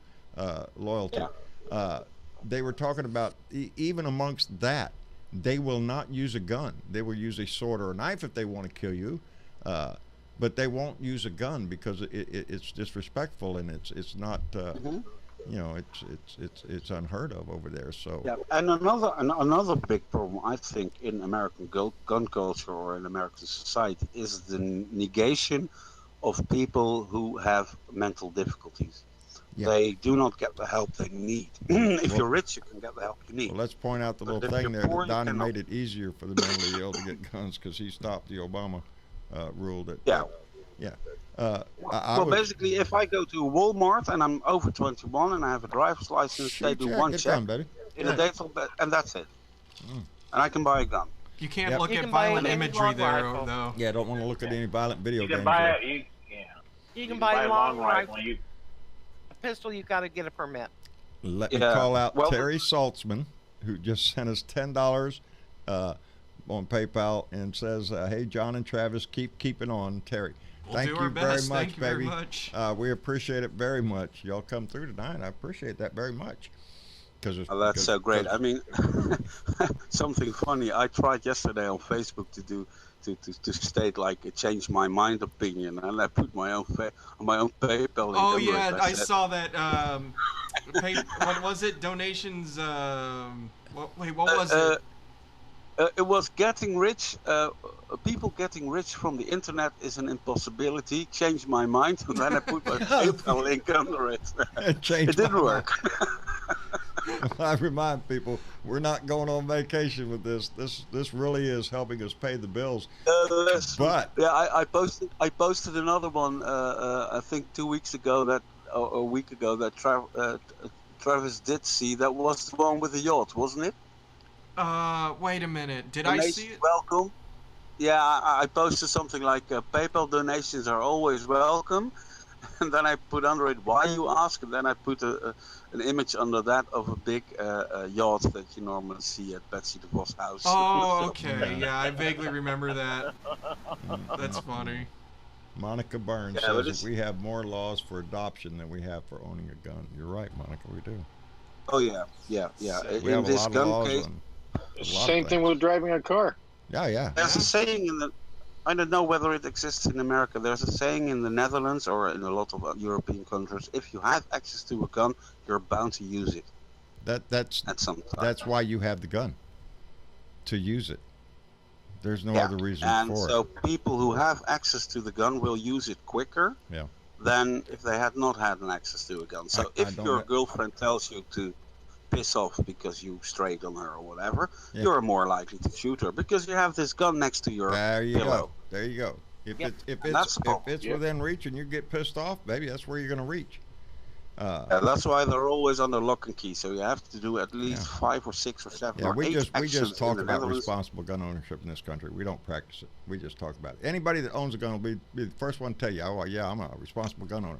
loyalty. Yeah. They were talking about even amongst that, they will not use a gun. They will use a sword or a knife if they want to kill you, but they won't use a gun because it's disrespectful and it's not. You know, it's unheard of over there. So yeah, and another big problem I think in American gun culture or in American society is the negation of people who have mental difficulties. Yeah. They do not get the help they need. If you're rich, you can get the help you need. Well, let's point out the little thing there that Donnie made it easier for the mentally ill to get guns because he stopped the Obama rule that. Yeah. Yeah. Basically, if I go to Walmart and I'm over 21 and I have a driver's license, they do one check in a date, and that's it. And I can buy a gun. You can't look at violent imagery there, though. Yeah, I don't want to look at any violent video games. You can buy it. You can buy a long rifle. A pistol, you've got to get a permit. Let me call out Terry Saltzman, who just sent us $10 on PayPal and says, "Hey, John and Travis, keeping on, Terry." Thank you very much, baby. We appreciate it very much. Y'all come through tonight. I appreciate that very much. That's so great. I mean, something funny. I tried yesterday on Facebook to state like a change my mind opinion, and I put my own PayPal. Oh yeah, I saw that. What was it? Donations. What was it? It was getting rich. People getting rich from the internet is an impossibility. Changed my mind, and then I put my PayPal link under it. It didn't work. I remind people we're not going on vacation with this. This really is helping us pay the bills. But yeah, I posted another one. I think 2 weeks ago that a week ago that Travis did see. That was the one with the yacht, wasn't it? Wait a minute. Did I see it? Welcome. Yeah, I posted something like PayPal donations are always welcome, and then I put under it why you ask, and then I put an image under that of a big yacht that you normally see at Betsy DeVos' house. Oh, okay. Yeah, I vaguely remember that. That's funny. Monica Burns says that we have more laws for adoption than we have for owning a gun. You're right, Monica. We do. Oh yeah. We have a lot of laws case, on. Same thing with driving a car. Yeah. There's a saying I don't know whether it exists in America. There's a saying in the Netherlands or in a lot of European countries: if you have access to a gun, you're bound to use it. That's why you have the gun. To use it. There's no other reason for it. And so people who have access to the gun will use it quicker than if they had not had an access to a gun. So if your girlfriend tells you to piss off because you strayed on her or whatever, you're more likely to shoot her because you have this gun next to your pillow. There you go. If it's within reach and you get pissed off, baby, that's where you're going to reach. That's why they're always under lock and key. So you have to do at least 5 or 6 or 7 or 8 actions we just talk in the about Netherlands. responsible gun ownership in this country. We don't practice it. We just talk about it. Anybody that owns a gun will be the first one to tell you, "Oh, yeah, I'm a responsible gun owner."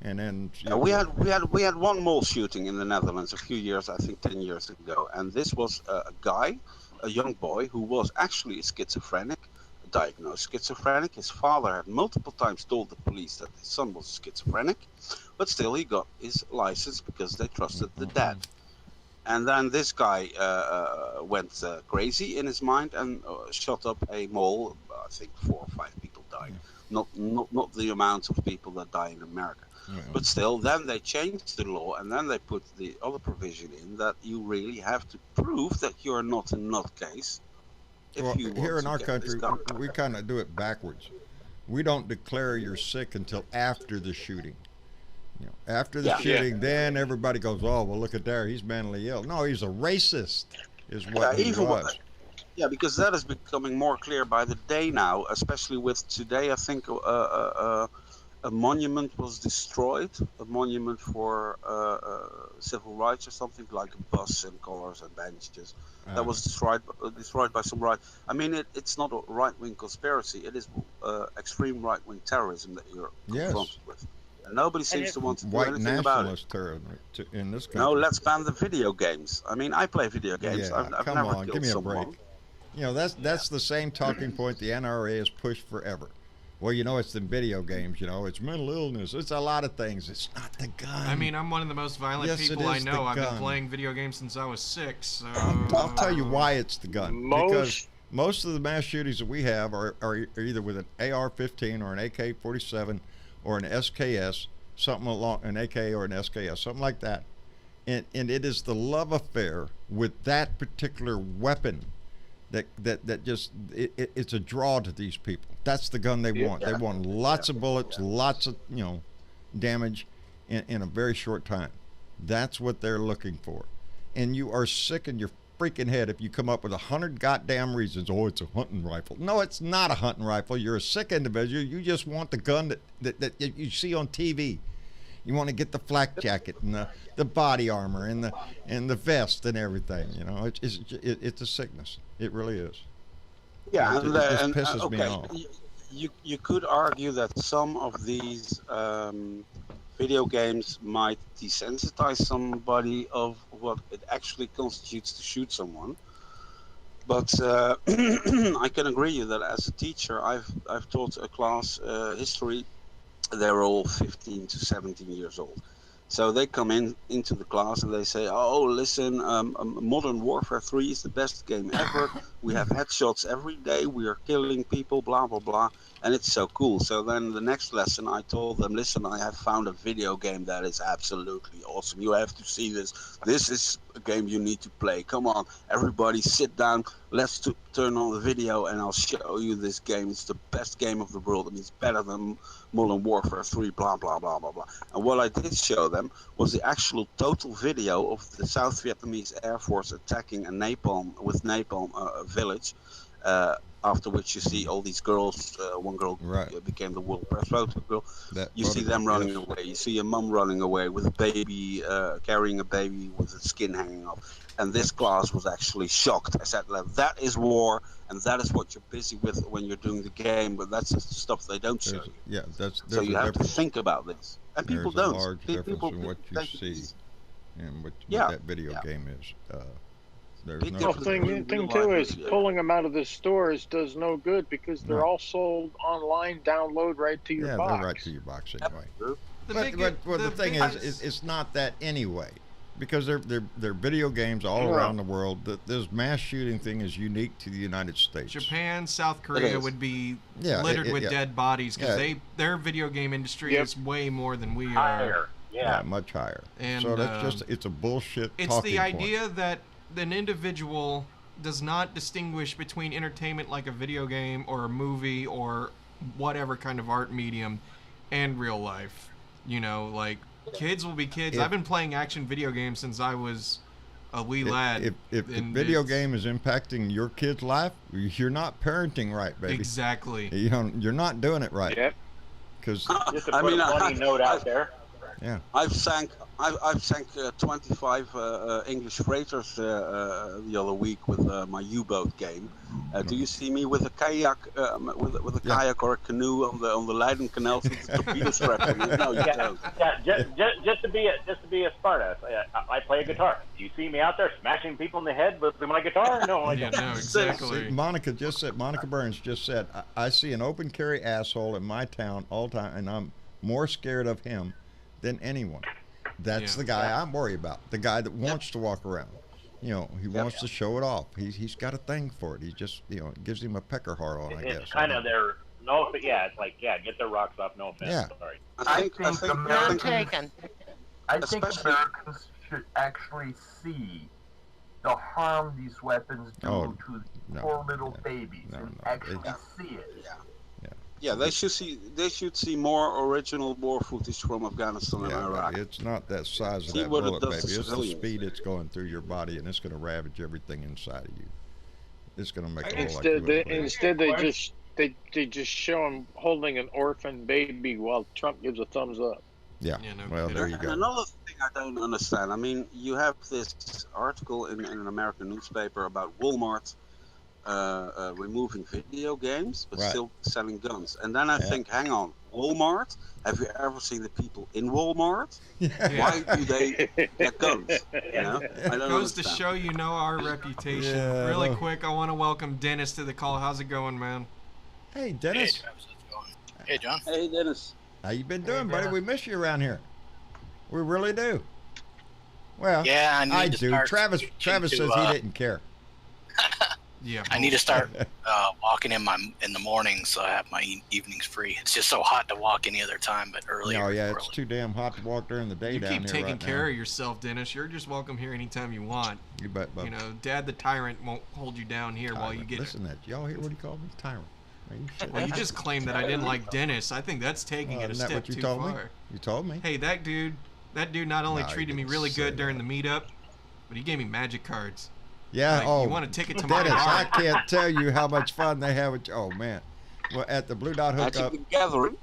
And then We had one mall shooting in the Netherlands a few years, I think 10 years ago, and this was a guy, a young boy who was actually schizophrenic, diagnosed schizophrenic. His father had multiple times told the police that his son was schizophrenic, but still he got his license because they trusted the dad. And then this guy went crazy in his mind and shot up a mall. I think 4 or 5 people died. Not the amount of people that die in America. But still, then they changed the law, and then they put the other provision in that you really have to prove that you're not a nutcase. Well, here in our country, we kind of do it backwards. We don't declare you're sick until after the shooting. After the shooting, then everybody goes, "Oh, well, look at there, he's mentally ill." No, he's a racist, is what he was. Yeah, because that is becoming more clear by the day now, especially with today. I think a monument was destroyed, a monument for civil rights or something, like a bus and colors and benches. That was destroyed by some right. I mean, it's not a right-wing conspiracy. It is extreme right-wing terrorism that you're confronted with. And nobody seems to want to do anything about it. White nationalist terror in this country. No, let's ban the video games. I mean, I play video games. Yeah, I've come never on, killed give me a someone. break. That's the same talking point the NRA has pushed forever. Well, it's the video games, it's mental illness. It's a lot of things. It's not the gun. I mean, I'm one of the most violent people I know. I've been playing video games since I was 6. So... I'll tell you why it's the gun. Because most of the mass shootings that we have are either with an AR-15 or an AK-47 or an SKS, something along an AK or an SKS, something like that. And it is the love affair with that particular weapon that just it's a draw to these people. That's the gun they want. They want lots of bullets, lots of damage in a very short time. That's what they're looking for. And you are sick in your freaking head if you come up with 100 goddamn reasons. Oh, it's a hunting rifle. No, it's not a hunting rifle. You're a sick individual. You just want the gun that you see on TV. You want to get the flak jacket and the body armor and the vest and everything. It's a sickness. It really is. Yeah, it just pisses me off. You could argue that some of these video games might desensitize somebody of what it actually constitutes to shoot someone. But I can agree that as a teacher, I've taught a class history. They're all 15 to 17 years old. So they come into the class and they say, "Oh, listen, Modern Warfare 3 is the best game ever. We have headshots every day. We are killing people, blah, blah, blah. And it's so cool." So then the next lesson, I told them, "Listen, I have found a video game that is absolutely awesome. You have to see this. This is a game you need to play. Come on, everybody sit down. Let's turn on the video and I'll show you this game. It's the best game of the world. I mean, it's better than Modern Warfare 3, blah, blah, blah, blah, blah." And what I did show them was the actual total video of the South Vietnamese Air Force attacking a napalm village, after which you see all these girls, one girl became the world press photo girl. You see them running away. You see a mum running away with a baby, carrying a baby with the skin hanging off. And this class was actually shocked. I said, "That is war, and that is what you're busy with when you're doing the game, but that's the stuff they don't show you." Yeah, so you have to think about this. And people don't. There's a large difference in what you see and what that video game is. There's no thing too is pulling them out of the stores does no good because they're all sold online, download right to your box. Yeah, they're right to your box anyway. But the thing is, it's not that anyway. Because they're video games all around the world. This mass shooting thing is unique to the United States. Japan, South Korea would be littered with dead bodies because their video game industry is way more than we are. Yeah, much higher. And so that's it's a bullshit. It's the idea that an individual does not distinguish between entertainment like a video game or a movie or whatever kind of art medium and real life. Kids will be kids. I've been playing action video games since I was a wee lad. If the video game is impacting your kid's life, you're not parenting right, baby. Exactly. You're not doing it right. Yep. Because just to put a funny note out there. Yeah. I've sank 25 English freighters the other week with my U-boat game. Do you see me with a kayak, with a kayak or a canoe on the Leiden Canal with the torpedo strap on it? No, you don't. Just to be a Sparta, I play a guitar. Do you see me out there smashing people in the head with my guitar? No, I don't. No, exactly. See, Monica Burns just said, I see an open carry asshole in my town all the time, and I'm more scared of him than anyone. That's the guy I'm worried about. The guy that wants to walk around. You know, he wants to show it off. He's got a thing for it. He just, you know, it gives him a pecker heart on, I guess. It's kind of their, no, but yeah, it's like, get their rocks off, no offense. Yeah. Sorry. I think Americans should actually see the harm these weapons do to poor little babies and actually see it. Yeah, they should see more original war footage from Afghanistan and Iraq. It's not that size of See that what it bullet, does baby. to It's the civilians. speed it's going through your body, and it's going to ravage everything inside of you. It's going to make it look like Instead, they just show him holding an orphan baby while Trump gives a thumbs up. Yeah. Well, there you go. And another thing I don't understand. I mean, you have this article in an American newspaper about Walmart removing video games but still selling guns. And then I think, hang on, Walmart? Have you ever seen the people in Walmart? Why do they get guns? You know? I don't Goes to understand. show you know our reputation. Yeah, really no. quick, I want to welcome Dennis to the call. How's it going, man? Hey, Dennis. Hey, John. Hey, Dennis. How you been doing, buddy? We miss you around here. We really do. Well, Yeah, I need to do. start Travis switching says to, he didn't care. Yeah. I need to start walking in the mornings, so I have my evenings free. It's just so hot to walk any other time, but earlier. No, yeah, it's too damn hot to walk during the day You down keep here taking right care now. of yourself, Dennis. You're just welcome here anytime you want. You bet, bub. You know, Dad the Tyrant won't hold you down here while you get Listen to that. Y'all hear what he called me? Tyrant. Well, you just claimed that I didn't like Dennis. I think that's taking it a Isn't that step what you too told far. me? You told me. Hey, that dude not only No, he treated me didn't really say good during the meetup, but he gave me magic cards. Yeah. Like, you want a ticket to my Dennis, I bar? can't tell you how much fun they have with. Oh man, well at the Blue Dot Hookup. Magic Gathering.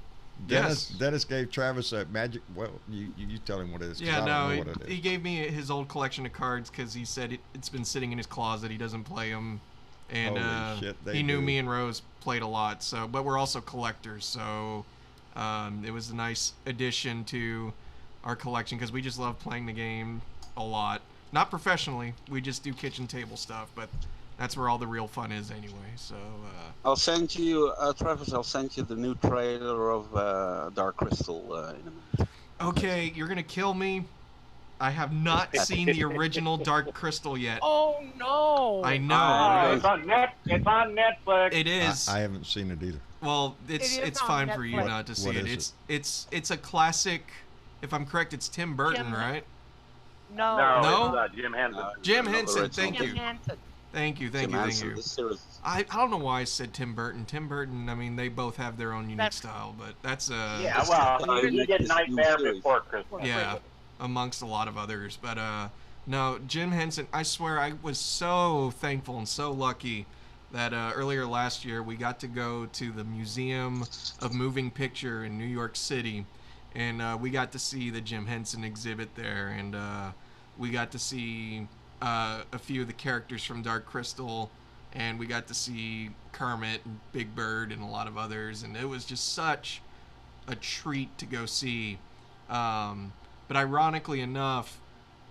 Dennis gave Travis a magic. Well, you tell him what it is. 'Cause I don't know what it is. he gave me his old collection of cards because he said it's been sitting in his closet. He doesn't play them, and Holy shit, they he knew do. me and Rose played a lot. So, but we're also collectors, so it was a nice addition to our collection because we just love playing the game a lot. Not professionally, we just do kitchen table stuff, but that's where all the real fun is anyway. So I'll send you, Travis. I'll send you the new trailer of Dark Crystal in a minute. okay, you're gonna kill me. I have not seen the original Dark Crystal yet. Oh no! I know. It's on Netflix. It is. I haven't seen it either. Well, it's is fine on for you Netflix. not to see What it. is It's a classic. If I'm correct, it's Tim Burton, Jim- right? No. No? It's, Jim Henson. Jim Not the Henson. original. Thank Jim you. Henson. Thank you. Thank Tim you. Thank Henson, you. this series. I don't know why I said Tim Burton. Tim Burton. I mean, they both have their own unique That's- style, but that's Yeah, well, you did this Nightmare new series. Before Christmas. yeah, amongst a lot of others. But no, Jim Henson. I swear, I was so thankful and so lucky that earlier last year we got to go to the Museum of Moving Picture in New York City, and we got to see the Jim Henson exhibit there, and we got to see a few of the characters from Dark Crystal, and we got to see Kermit and Big Bird and a lot of others, and it was just such a treat to go see. But ironically enough,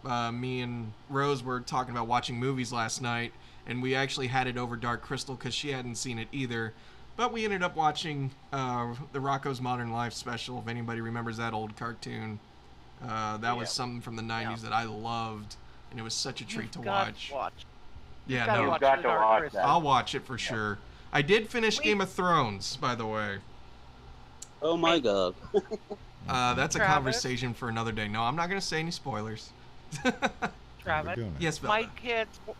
me and Rose were talking about watching movies last night, and we actually had it over Dark Crystal because she hadn't seen it either. But we ended up watching the Rocko's Modern Life special, if anybody remembers that old cartoon. That was something from the 90s that I loved, and it was such a treat to watch. Yeah, gotta no, watch the Dark Crystal. I'll watch it for sure. I did finish Game of Thrones, by the way. Oh my god. That's a Travis? conversation for another day. No, I'm not going to say any spoilers. Travis, Yes, Bill.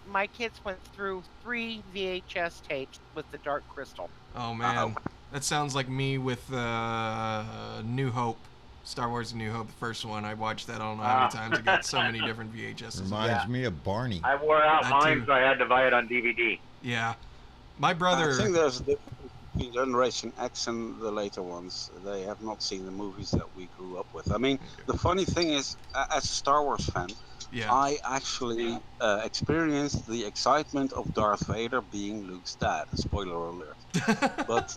my kids went through 3 VHS tapes with the Dark Crystal. Oh man, that sounds like me with New Hope, Star Wars: A New Hope, the first one. I watched that I don't know how many times. I got so many different VHSs. Reminds me of Barney. I wore out That mine, too. so I had to buy it on DVD. Yeah, my brother. I think there's a difference between Generation X and the later ones. They have not seen the movies that we grew up with. I mean, the funny thing is, as a Star Wars fan, I actually experienced the excitement of Darth Vader being Luke's dad. Spoiler alert. But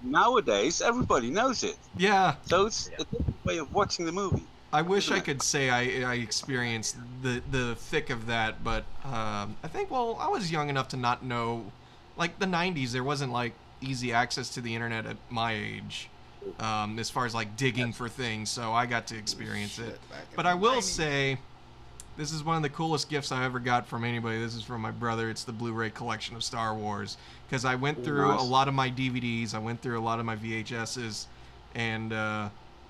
nowadays, everybody knows it. Yeah. So it's a different way of watching the movie. I wish I could say I experienced the thick of that, but I think, well, I was young enough to not know. Like, the 90s, there wasn't, like, easy access to the internet at my age, as far as, like, digging for things, so I got to experience it. But I will say, this is one of the coolest gifts I ever got from anybody. This is from my brother. It's the Blu-ray collection of Star Wars, because I went through a lot of my DVDs, I went through a lot of my VHSs, and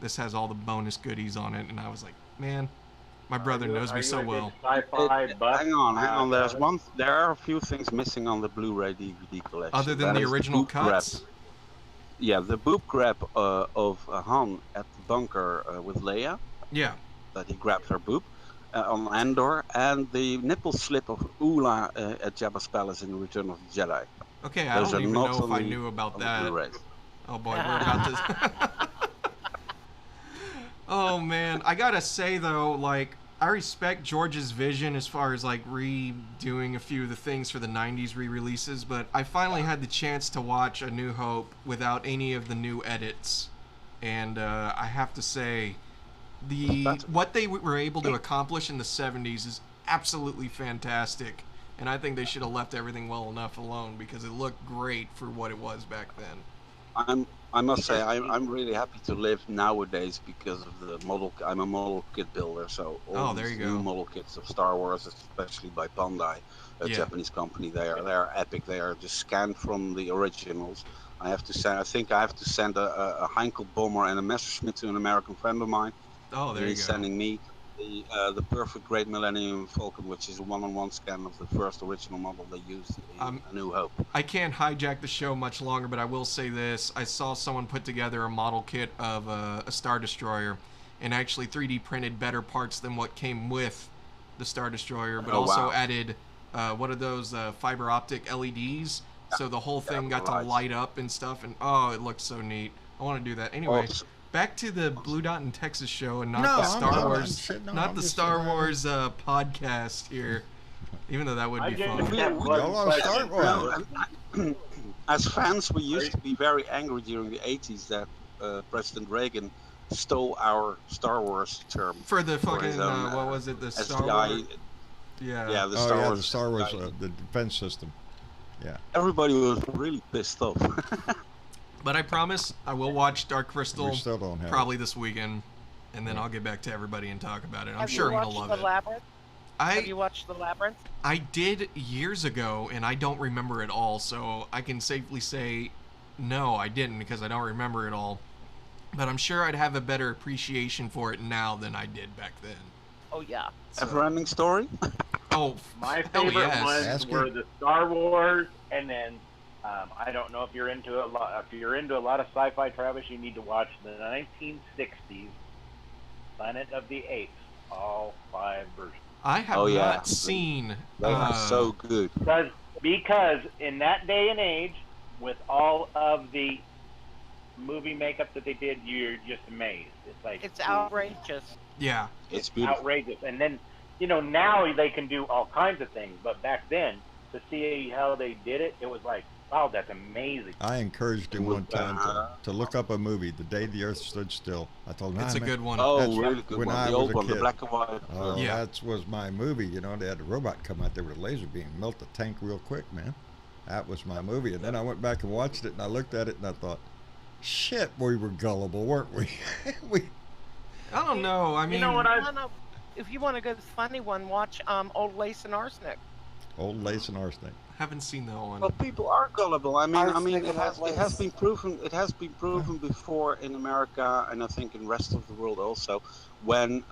this has all the bonus goodies on it, and I was like, man, my brother knows me so well. Hang on. There are a few things missing on the Blu-ray DVD collection. Other than the original cuts? Yeah, the boob grab of Han at the bunker with Leia. Yeah. That he grabbed her boob on Andor, and the nipple slip of Ula at Jabba's palace in Return of the Jedi. Okay, I don't even know if I knew about that. Oh boy, we're about to... Oh man, I gotta say though, like, I respect George's vision as far as like redoing a few of the things for the 90s re-releases, but I finally had the chance to watch A New Hope without any of the new edits, and I have to say, what they were able to accomplish in the 70s is absolutely fantastic, and I think they should have left everything well enough alone because it looked great for what it was back then. I must say, I'm really happy to live nowadays because of the model. I'm a model kit builder, so all these new model kits of Star Wars, especially by Bandai, a Japanese company, they are epic. They are just scanned from the originals. I think I have to send a Heinkel bomber and a Messerschmitt to an American friend of mine. Oh, there you go. He's sending me the perfect Great Millennium Falcon, which is a one-on-one scan of the first original model they used in A New Hope. I can't hijack the show much longer, but I will say this. I saw someone put together a model kit of a Star Destroyer and actually 3D printed better parts than what came with the Star Destroyer, but also added what are those fiber optic LEDs? So the whole thing got to light up and stuff, and it looked so neat. I want to do that. Anyway, back to the Blue Dot in Texas show and not the Star Wars, not the Star Wars podcast here. Even though that would be fun. As fans, we used to be very angry during the 80s that President Reagan stole our Star Wars term for the fucking what was it? The Star Wars. Yeah, the Star Wars. The Star Wars, the defense system. Yeah. Everybody was really pissed off. But I promise I will watch Dark Crystal we still don't have probably this weekend, and then I'll get back to everybody and talk about it. I'm Have sure you I'm gonna watched love the it. Labyrinth? Have you watched The Labyrinth? I did years ago, and I don't remember it all, so I can safely say no, I didn't, because I don't remember it all. But I'm sure I'd have a better appreciation for it now than I did back then. Oh yeah. Never-ending story? Oh, my favorite ones were the Star Wars, and then I don't know if you're into a lot. If you're into a lot of sci-fi, Travis, you need to watch the 1960s Planet of the Apes, all 5 versions. I have not seen. Those are so good. Because in that day and age, with all of the movie makeup that they did, you're just amazed. It's like it's outrageous. Yeah, it's beautiful. Outrageous. And then, now they can do all kinds of things, but back then, to see how they did it, it was like, wow, that's amazing. I encouraged him one time to look up a movie, The Day the Earth Stood Still. I told him, it's a good one. Oh, really good one. I the was old a one, kid. the black and white. That was my movie. They had a robot come out there with a laser beam, melt the tank real quick, man. That was my movie. And then I went back and watched it, and I looked at it, and I thought, shit, we were gullible, weren't we? I don't know. I mean, if you want a good funny one, watch Old Lace and Arsenic. Old Lace and Arsenic. Haven't seen that one. Well, people are gullible. I mean, it has been proven. It has been proven before in America, and I think in the rest of the world also. When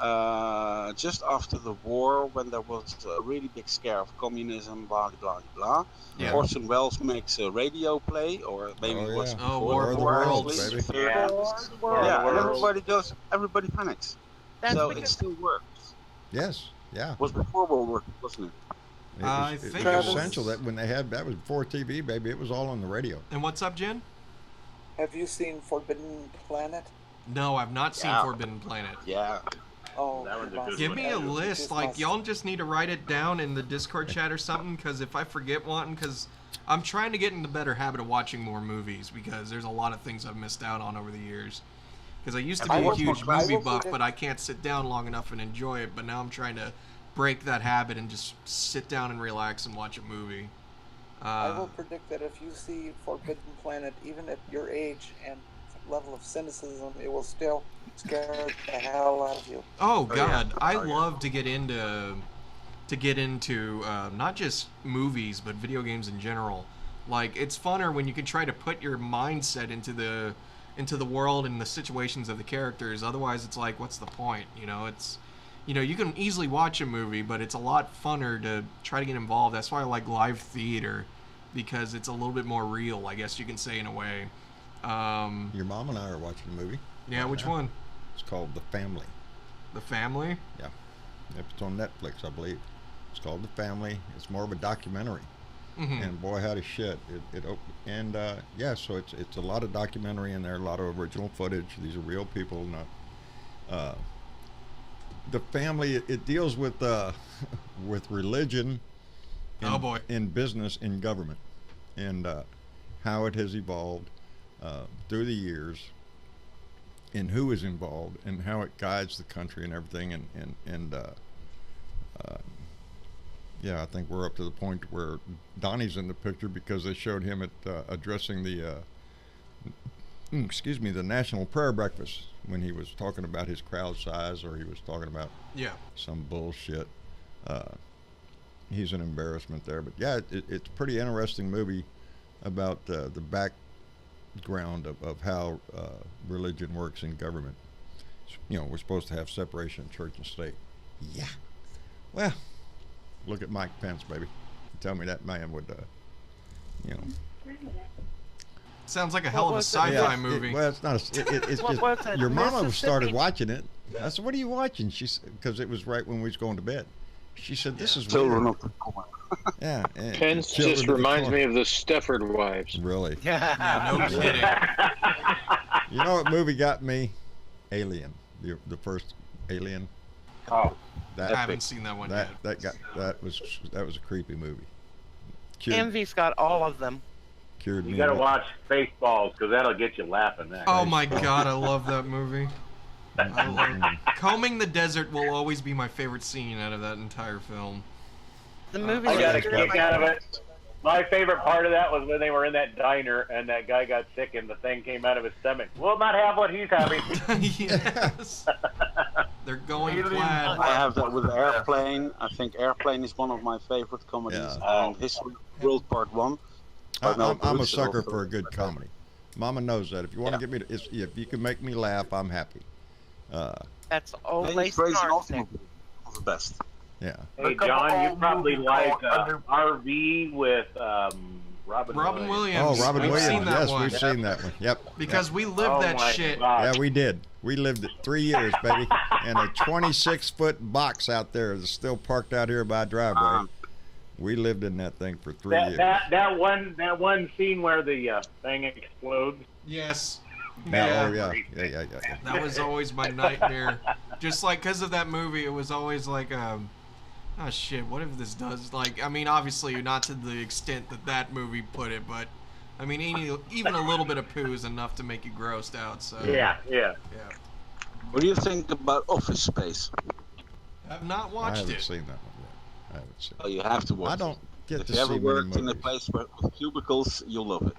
just after the war, when there was a really big scare of communism, blah blah blah. Yeah. Orson Welles makes a radio play, or maybe it was before War of the Worlds, baby. Yeah. And everybody panics. That's so because it still works. Yes. Yeah. It was before World War, wasn't it? I It think was it was essential that when they had that was before TV, baby. It was all on the radio. And what's up, Jen? Have you seen Forbidden Planet? No, I've not seen Forbidden Planet. Yeah. Oh, That one's a good Give one. me a list. just Like, must- y'all just need to write it down in the Discord chat or something, because if I forget one, because I'm trying to get in the better habit of watching more movies, because there's a lot of things I've missed out on over the years. Because I used to be a huge movie buff, but I can't sit down long enough and enjoy it, but now I'm trying to break that habit and just sit down and relax and watch a movie. I will predict that if you see Forbidden Planet, even at your age and level of cynicism, it will still scare the hell out of you. Oh God, I love to get into not just movies but video games in general. Like, it's funner when you can try to put your mindset into the world and the situations of the characters. Otherwise, it's like, what's the point? You know, it's, you know, you can easily watch a movie, but it's a lot funner to try to get involved. That's why I like live theater, because it's a little bit more real, I guess you can say, in a way. Your mom and I are watching a movie. Yeah, which one? It's called The Family. The Family? Yeah. It's on Netflix, I believe. It's called The Family. It's more of a documentary. Mm-hmm. And boy, howdy shit. Yeah, so it's a lot of documentary in there, a lot of original footage. These are real people, not The Family. It deals with with religion in business, in government, and how it has evolved through the years, and who is involved, and how it guides the country and everything. Yeah, I think we're up to the point where Donnie's in the picture because they showed him at addressing the the National Prayer Breakfast, when he was talking about his crowd size, or he was talking about some bullshit. He's an embarrassment there, but yeah, it's a pretty interesting movie about the background of how religion works in government. You know, we're supposed to have separation of church and state. Yeah. Well, look at Mike Pence, baby. Tell me that man would, you know. Sounds like a hell of a sci-fi movie. Well, it's not. It's just your mama started watching it. I said, "What are you watching?" She said, because it was right when we was going to bed. She said, "This is weird." Yeah. Pence just reminds me of the Stefford Wives. Really? Yeah, no kidding. You know what movie got me? Alien. The first Alien. Oh. I haven't seen that one yet. That was a creepy movie. Envy's got all of them. Cured me. You gotta watch Spaceballs, because that'll get you laughing next. Oh my God, I love that movie. Combing the desert will always be my favorite scene out of that entire film. The movie. I got a kick out of it. My favorite part of that was when they were in that diner and that guy got sick and the thing came out of his stomach. We'll not have what he's having. Yes. They're going plaid. I have that with Airplane. I think Airplane is one of my favorite comedies. And History of the World Part 1. I'm a sucker for a good comedy. Mama knows that. If you want to get me to, if you can make me laugh, I'm happy. That's always the best. Yeah. Hey, John, you probably like RV with Robin Williams. Oh, Robin Williams. Seen that yes, one. we've seen that one. Yep. Because we lived that shit. God. Yeah, we did. We lived it 3 years, baby. And a 26-foot box out there is still parked out here by driveway. We lived in that thing for 3 years. That one scene where the thing explodes. Yes. Yeah. Yeah. That was always my nightmare. Just like, because of that movie, it was always like, oh shit, what if this does, like, I mean, obviously not to the extent that movie put it, but I mean, even a little bit of poo is enough to make you grossed out. So yeah. What do you think about Office Space? I've not watched it. I haven't seen that one yet. I haven't seen it. Oh, you have to watch it. I don't get if to you see ever many worked in a movies. place with cubicles, you'll love it.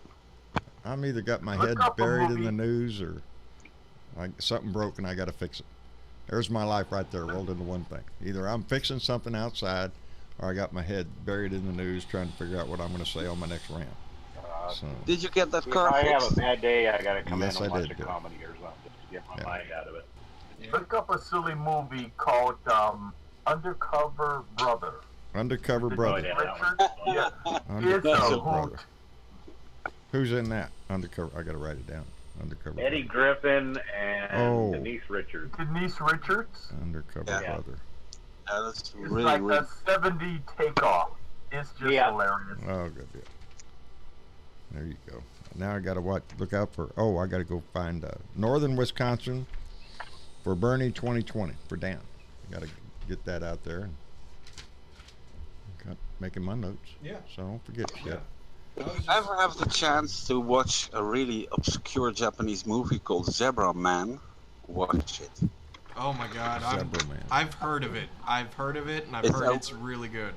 I'm either got my head buried in the news, or something broke and I got to fix it. There's my life right there, rolled into one thing. Either I'm fixing something outside, or I got my head buried in the news trying to figure out what I'm going to say on my next rant. So. Did you get that car? If I have a bad day, I gotta come in and watch a did. comedy or something just to get my mind out of it. Look up a silly movie called Undercover Brother. Undercover Brother. Yeah. Undercover Brother. Who's in that? Undercover. I got to write it down. Undercover. Eddie Griffin and Denise Richards. Denise Richards. Undercover Brother. That's It's really, like really... a 70 takeoff. It's just hilarious. Oh, good. Yeah. There you go. Now I got to look out for. Oh, I got to go find Northern Wisconsin for Bernie 2020 for Dan. I got to get that out there. Making my notes. Yeah. So don't forget shit. If you ever have the chance to watch a really obscure Japanese movie called Zebra Man, watch it. Oh my God! Zebra Man. I've heard of it. I've heard of it, and I've heard it's really good.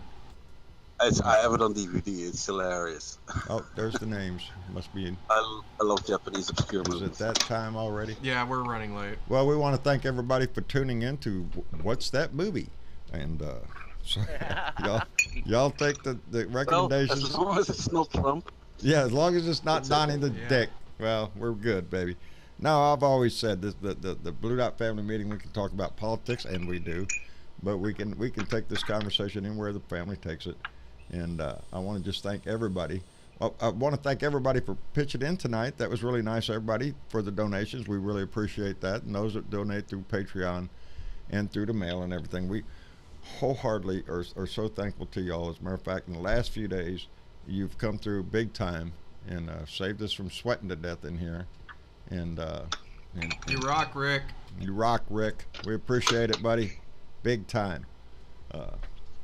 I have it on DVD. It's hilarious. Oh, there's the names. Must be in. I love Japanese obscure movies. Is it that time already? Yeah, we're running late. Well, we want to thank everybody for tuning in to What's That Movie? And so y'all take the recommendations. Well, as long as it's not Trump. Yeah, as long as it's not Donnie the Dick. Well, we're good, baby. No, I've always said this: the Blue Dot family meeting. We can talk about politics, and we do, but we can take this conversation anywhere the family takes it. And I want to just thank everybody. I want to thank everybody for pitching in tonight. That was really nice, everybody, for the donations. We really appreciate that. And those that donate through Patreon and through the mail and everything, we wholeheartedly are so thankful to y'all. As a matter of fact, in the last few days, you've come through big time and saved us from sweating to death in here. And you rock, Rick. You rock, Rick. We appreciate it, buddy. Big time.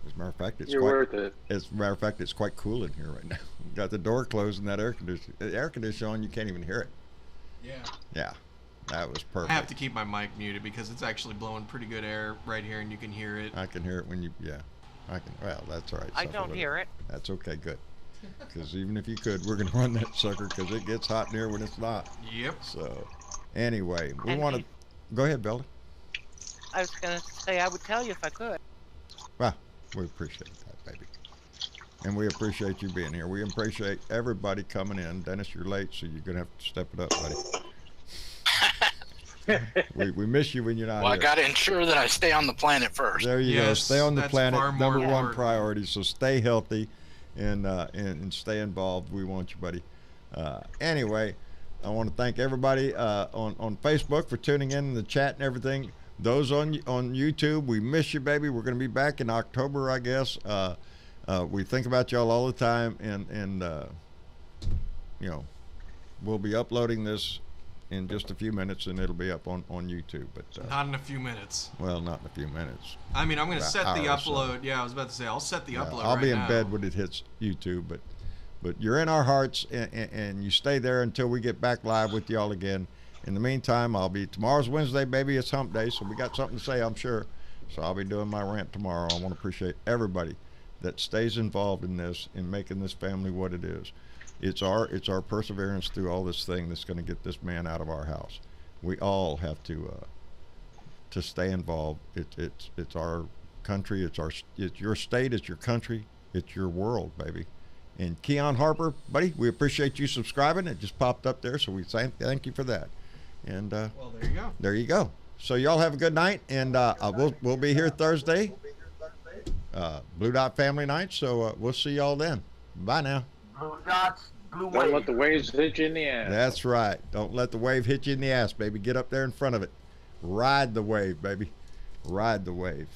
As a matter of fact, worth it. As a matter of fact, it's quite cool in here right now. Got the door closed and that air conditioner on. You can't even hear it. Yeah. Yeah, that was perfect. I have to keep my mic muted because it's actually blowing pretty good air right here, and you can hear it. I can hear it when you. Yeah, I can. Well, that's all right. I don't hear it. That's okay. Good. Because even if you could, we're gonna run that sucker because it gets hot in here when it's not. Yep. So, anyway, we want to. Go ahead, Belda. I was gonna say I would tell you if I could. Well. We appreciate that, baby. And we appreciate you being here. We appreciate everybody coming in. Dennis, you're late, so you're going to have to step it up, buddy. we miss you when you're not here. I got to ensure that I stay on the planet first. There you go. Stay on the planet. Number one priority. So stay healthy and stay involved. We want you, buddy. Anyway, I want to thank everybody on Facebook for tuning in the chat and everything. Those on YouTube, we miss you, baby. We're going to be back in October, I guess. We think about y'all all the time, and you know, we'll be uploading this in just a few minutes, and it'll be up on YouTube. But not in a few minutes. Well, not in a few minutes. I mean, I'm going to set the upload. Yeah, I was about to say I'll set the upload. I'll be in now. bed when it hits YouTube, but you're in our hearts, and you stay there until we get back live with y'all again. In the meantime, tomorrow's Wednesday, baby. It's hump day, so we got something to say, I'm sure. So I'll be doing my rant tomorrow. I want to appreciate everybody that stays involved in this, in making this family what it is. It's our perseverance through all this thing that's going to get this man out of our house. We all have to stay involved. It's our country. It's your state. It's your country. It's your world, baby. And Keon Harper, buddy, we appreciate you subscribing. It just popped up there, so we thank you for that. And well, there you go. There you go. So y'all have a good night, and we'll be here Thursday, Blue Dot Family Night. So we'll see y'all then. Bye now. Blue Dots, blue wave. Don't let the waves hit you in the ass. That's right. Don't let the wave hit you in the ass, baby. Get up there in front of it. Ride the wave, baby. Ride the wave.